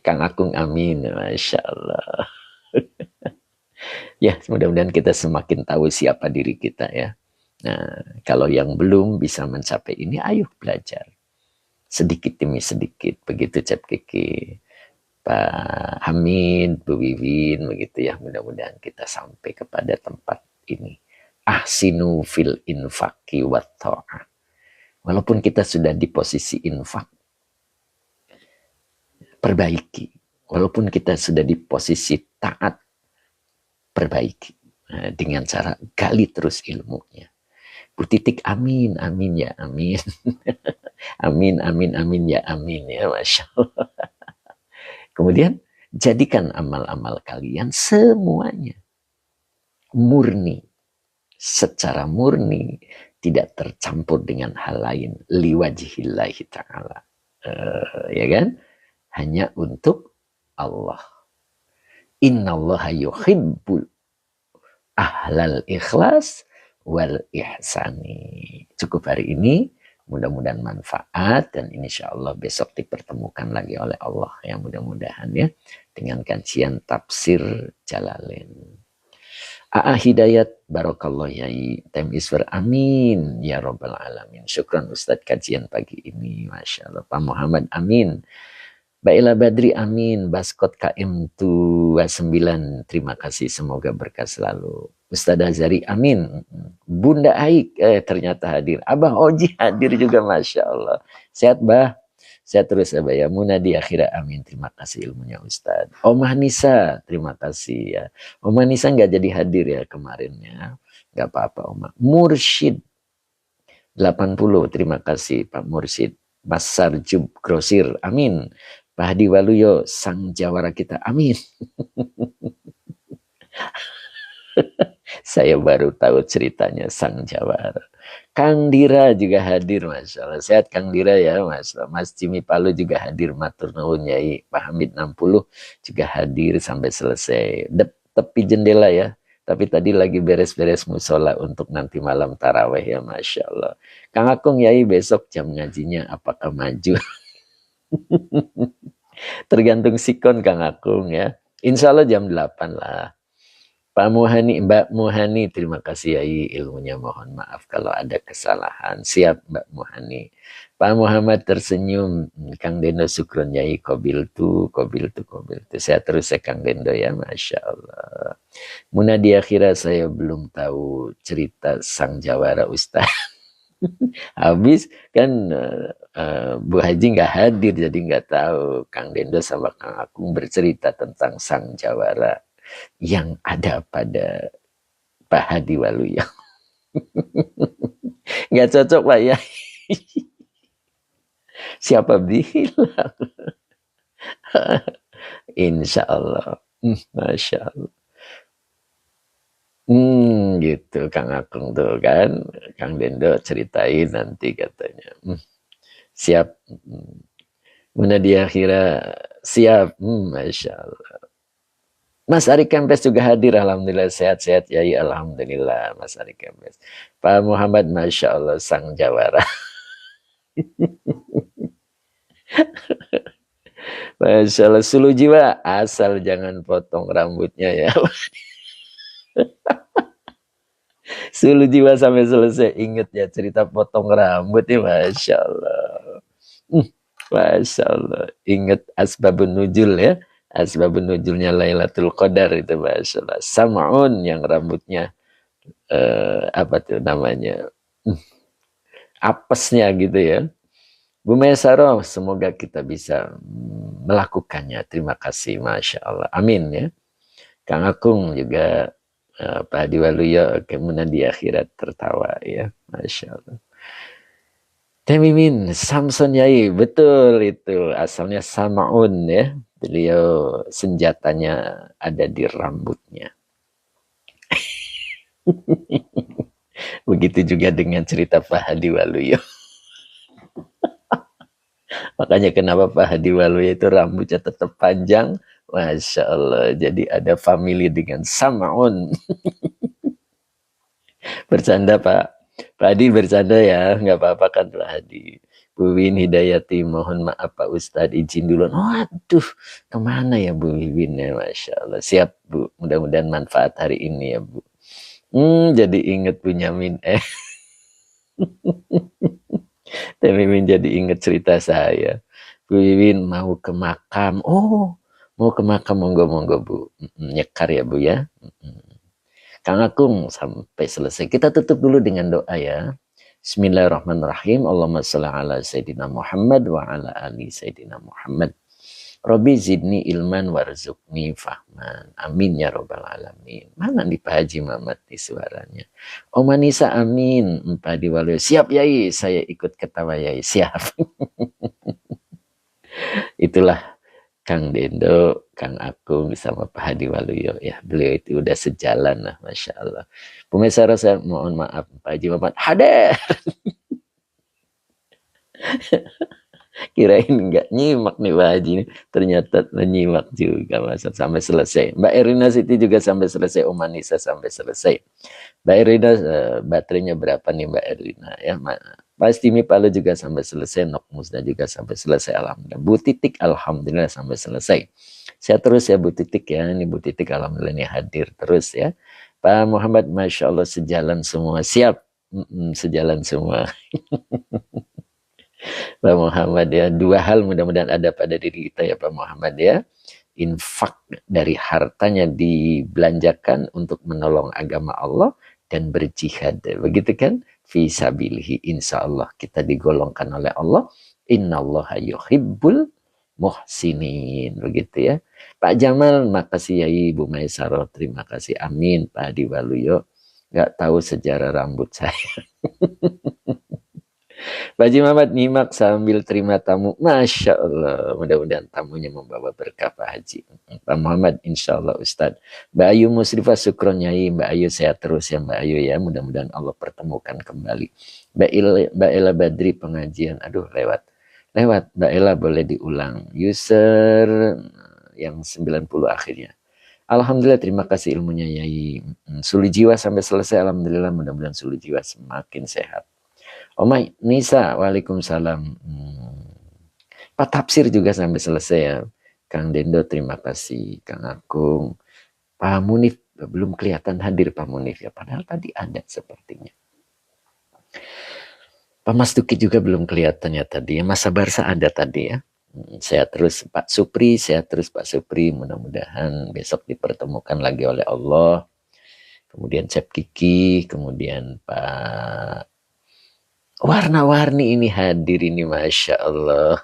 Kang Akung amin. Masya Allah. Ya mudah-mudahan kita semakin tahu siapa diri kita ya. Nah, kalau yang belum bisa mencapai ini, ayo belajar. Sedikit demi sedikit, begitu Cep Kiki, Pak Hamid, Bu Wiwin, begitu ya. Mudah-mudahan kita sampai kepada tempat ini. Ahsinu fil infaki wa ta'ah. Walaupun kita sudah di posisi infak, perbaiki. Walaupun kita sudah di posisi taat, perbaiki. Nah, dengan cara gali terus ilmunya. Bu Titik amin, amin ya amin. Amin, amin, amin ya amin ya Masya Allah. Kemudian jadikan amal-amal kalian semuanya murni. Secara murni, tidak tercampur dengan hal lain. Liwajihillahi ta'ala. Ya kan? Hanya untuk Allah. Innallaha yuhibbul ahlal ikhlas wal ihsani. Cukup hari ini, mudah-mudahan manfaat dan insya Allah besok dipertemukan lagi oleh Allah ya mudah-mudahan ya dengan kajian tafsir Jalalain. Aa Hidayat Barakallah Yai Temisfer amin ya Rabbal Alamin. Syukran Ustadz kajian pagi ini Masya Allah. Pak Muhammad amin. Baiklah Badri amin. Baskot KM 29 terima kasih semoga berkah selalu. Ustaz Azari amin. Bunda Aik ternyata hadir. Abah Oji hadir juga Masya Allah. Sehat bah. Sehat terus Abah ya. Munadi akhirah amin. Terima kasih ilmunya Ustaz. Omah Nisa terima kasih ya. Omah Nisa nggak jadi hadir ya kemarin ya. Nggak apa-apa Omah. Mursyid 80 terima kasih Pak Mursyid. Basar Jub Grosir amin. Pak Hadi Waluyo sang jawara kita amin. Saya baru tahu ceritanya sang jawara. Kang Dira juga hadir Masya Allah. Sehat Kang Dira ya Mas. Mas Jimmy Palu juga hadir. Matur nuwun Yai. Pak Hamid 60 juga hadir sampai selesai. Tepi jendela ya. Tapi tadi lagi beres-beres musola untuk nanti malam taraweh ya Masya Allah. Kang Akung Yai besok jam ngajinya apakah maju? Tergantung sikon Kang Akung ya. Insya Allah jam 8 lah. Pak Muhani, Mbak Muhani, terima kasih Yai ilmunya. Mohon maaf kalau ada kesalahan. Siap Mbak Muhani. Pak Muhammad tersenyum. Kang Dendo syukron Yai. Kobil tu, kobil tu, kobil tu. Saya terus ya Kang Dendo ya. Masya Allah. Muna di akhirat saya belum tahu cerita Sang Jawara Ustaz. Habis kan Bu Haji nggak hadir jadi nggak tahu Kang Dendo sama Kang Akung bercerita tentang Sang Jawara yang ada pada Pak Hadi Waluyo. Nggak cocok Pak ya. Siapa bilang? Insya Allah. Masya Allah. Gitu Kang Akung tuh kan. Kang Dendo ceritain nanti katanya. Siap. Mana dia kira siap. Masya Allah. Mas Ari Kempes juga hadir, alhamdulillah sehat-sehat ya, alhamdulillah Mas Ari Kempes. Pak Muhammad, masya Allah sang jawara. Masya Allah, sulu jiwa asal jangan potong rambutnya ya. Sulu jiwa sampai selesai, inget ya cerita potong rambut ya, masya Allah. Masya Allah, inget asbabun nuzul ya. Asbabun nuzulnya Lailatul Qadar itu masya Allah. Sam'un yang rambutnya apa tuh namanya apesnya gitu ya. Bu Maisaro, semoga kita bisa melakukannya. Terima kasih, masya Allah. Amin ya. Kang Akung juga Pak Hadi Waluyo kemudian di akhirat tertawa ya, masya Allah. Teh Mimin, Samson Yai, betul itu asalnya Samaun ya. Beliau senjatanya ada di rambutnya. Begitu juga dengan cerita Pak Hadi Waluyo. Makanya kenapa Pak Hadi Waluyo itu rambutnya tetap panjang. Masya Allah. Jadi ada family dengan Samaun. Bercanda Pak. Pak Hadi bercanda ya. Nggak apa-apa kan Pak Hadi. Bu Win Hidayati, mohon maaf Pak Ustadz, izin dulu. Waduh, kemana ya Bu Win ya, masya Allah. Siap Bu, mudah-mudahan manfaat hari ini ya Bu. Jadi inget punya Min Teh Mimin jadi inget cerita saya. Bu Wiwin mau ke makam. Oh, mau ke makam, monggo-monggo Bu. Nyekar ya Bu ya. Kang Akung sampai selesai. Kita tutup dulu dengan doa ya. Bismillahirrahmanirrahim. Allahumma sholli ala Sayyidina Muhammad wa ala ali Sayyidina Muhammad. Rabbi zidni ilman warzuqni fahman. Amin ya robbal alamin. Mana nih Pak Haji Mamat di suaranya? Om Anissa amin. Pak Hadi Waluyo. Siap Yai. Saya ikut ketawa Yai. Siap. Itulah Kang Dendo, Kang Akung sama Pak Hadi Waluyo ya. Beliau itu udah sejalan lah, masya Allah. Pemirsa saya mohon maaf Pak Haji Mamat hadir. Kirain nggak nyimak nih Pak Haji, ternyata menyimak juga masa sampai selesai. Mbak Erina Siti juga sampai selesai, Om Anissa sampai selesai. Mbak Erina baterainya berapa nih Mbak Erina ya? Pasti Mi Palu juga sampai selesai, Nok Musda juga sampai selesai, alhamdulillah. Bu Titik alhamdulillah sampai selesai. Saya terus ya Bu Titik ya, ini Bu Titik alhamdulillah ini hadir terus ya. Pak Muhammad masya Allah sejalan semua, siap, sejalan semua. Pak Muhammad ya, dua hal mudah-mudahan ada pada diri kita ya Pak Muhammad ya. Infak dari hartanya dibelanjakan untuk menolong agama Allah dan berjihad. Begitu kan? Fisabilihi, insya Allah kita digolongkan oleh Allah. Innallaha yuhibbul muhsinin. Begitu ya. Pak Jamal, makasih ya Ibu Maisaro. Terima kasih. Amin. Pak Hadi Waluyo. Gak tahu sejarah rambut saya. Pak Haji Muhammad nyimak sambil terima tamu. Masya Allah. Mudah-mudahan tamunya membawa berkah Pak Haji. Pak Muhammad insya Allah Ustadz. Mbak Ayu Musrifah syukron Nyai. Mbak Ayu sehat terus ya Mbak Ayu ya. Mudah-mudahan Allah pertemukan kembali. Mbak Ella Badri pengajian. Aduh lewat. Mbak Ella boleh diulang. User yang 90 akhirnya. Alhamdulillah terima kasih ilmunya Yai. Suli jiwa sampai selesai. Alhamdulillah mudah-mudahan suli jiwa semakin sehat. Oma Nisa, waalaikumsalam. Pak Tafsir juga sampai selesai ya. Kang Dendo, terima kasih. Kang Akung. Pak Munif, belum kelihatan hadir Pak Munif ya, padahal tadi ada sepertinya. Pak Mas Duki juga belum kelihatan ya tadi ya, Mas Sabarsa ada tadi ya. Sehat terus Pak Supri, sehat terus Pak Supri, mudah-mudahan besok dipertemukan lagi oleh Allah. Kemudian Cep Kiki, kemudian Pak Warna-Warni ini hadir ini, Masya Allah.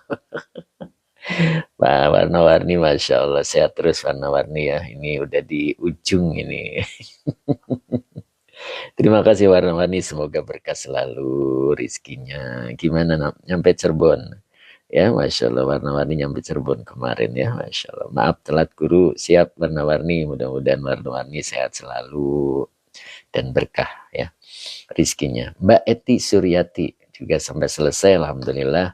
Pak Warna-Warni, Masya Allah, sehat terus Warna-Warni ya, ini udah di ujung ini. Terima kasih Warna-Warni, semoga berkah selalu rizkinya. Gimana nyampe Cirebon? Ya, Masya Allah, Warna-Warni nyampe Cirebon kemarin ya, Masya Allah. Maaf telat guru, siap Warna-Warni, mudah-mudahan Warna-Warni sehat selalu dan berkah ya rizkinya. Mbak Eti Suryati juga sampai selesai, Alhamdulillah.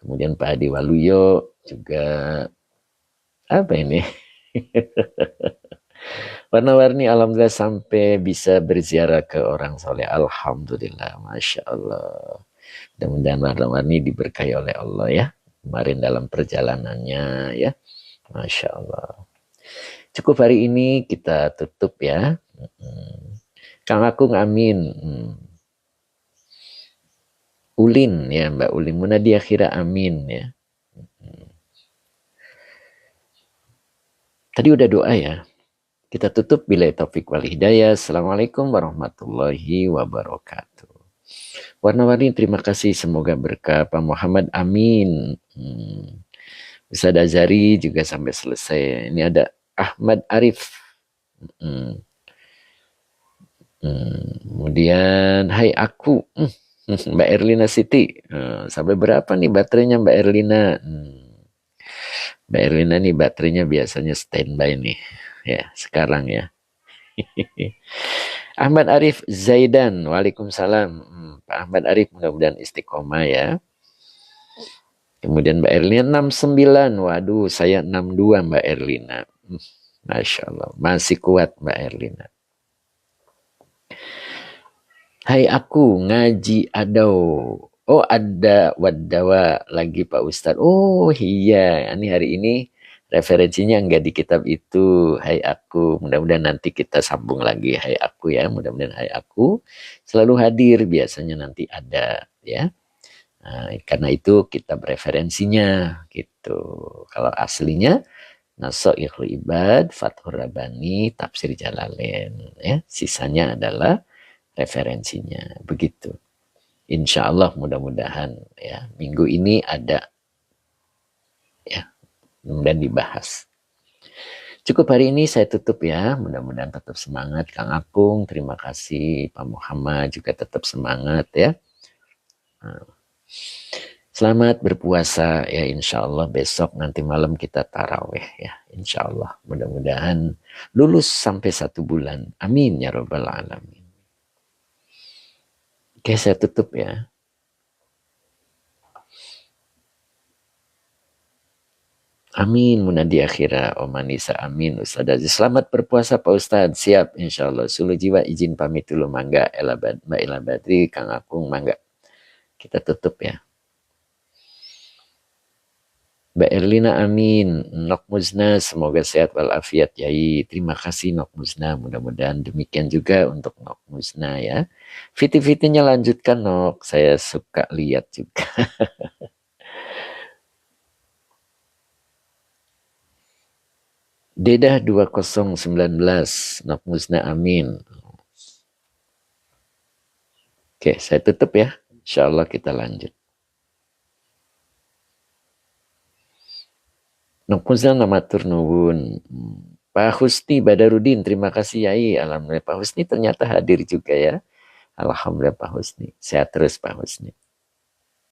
Kemudian Pak Adi Waluyo juga, apa ini? Warna-Warni Alhamdulillah sampai bisa berziarah ke orang soleh. Alhamdulillah, Masya Allah. Mudah-mudahan Warna-Warni diberkahi oleh Allah ya. Kemarin dalam perjalanannya ya. Masya Allah. Cukup hari ini kita tutup ya. Kang Akung amin. Ulin ya Mbak Ulin. Munadia Khira amin ya. Tadi udah doa ya. Kita tutup bila taufik wal hidayah. Assalamualaikum warahmatullahi wabarakatuh. Warna-Warni terima kasih, semoga berkah. Pak Muhammad amin. Ustaz Azari juga sampai selesai. Ini ada Ahmad Arif. Kemudian hai aku. Mbak Erlina Siti. Sampai berapa nih baterainya Mbak Erlina? Mbak Erlina nih baterainya biasanya standby nih. Ya, sekarang ya. Ahmad Arif Zaidan, waalaikumsalam. Pak Ahmad Arif mudah-mudahan istiqomah ya. Kemudian Mbak Erlina 69, waduh saya 62 Mbak Erlina. Masya Allah, masih kuat Mbak Erlina. Hai aku ngaji adau. Oh ada wadawa lagi Pak Ustadz. Oh iya, ini hari ini referensinya enggak di kitab itu. Hai aku, mudah-mudahan nanti kita sambung lagi. Hai aku ya, mudah-mudahan hai aku selalu hadir. Biasanya nanti ada ya. Nah, karena itu kita referensinya gitu. Kalau aslinya Nasoihul Ibad, Fathur Rabbani, Tafsir Jalalain. Ya, sisanya adalah referensinya. Begitu. Insya Allah mudah-mudahan ya minggu ini ada ya dan dibahas. Cukup hari ini saya tutup ya. Mudah-mudahan tetap semangat Kang Akung. Terima kasih Pak Muhammad juga tetap semangat ya. Selamat berpuasa ya, insya Allah besok nanti malam kita taraweh ya, insya Allah. Mudah-mudahan lulus sampai 1 bulan. Amin ya Rabbal Alamin. Oke, saya tutup ya. Amin, Munadi Akhira, Omanisa, amin. Ustaz Aziz, selamat berpuasa Pak Ustadz. Siap, insya Allah. Sulu jiwa izin pamit dulu, mangga. Mbak Ella Badri, Kang Akung, mangga. Kita tutup ya. Mbak Erlina amin. Nok Muzna semoga sehat walafiat Yai. Terima kasih Nok Muzna. Mudah-mudahan demikian juga untuk Nok Muzna ya. Fiti-fitinya lanjutkan Nok. Saya suka lihat juga. Dedah 2019 Nok Muzna amin. Oke, saya tutup ya. Insya Allah kita lanjut. Nukmuzan nama turnuwun. Pak Husni Badarudin, terima kasih Yai. Alhamdulillah Pak Husni ternyata hadir juga ya. Alhamdulillah Pak Husni. Sehat terus Pak Husni.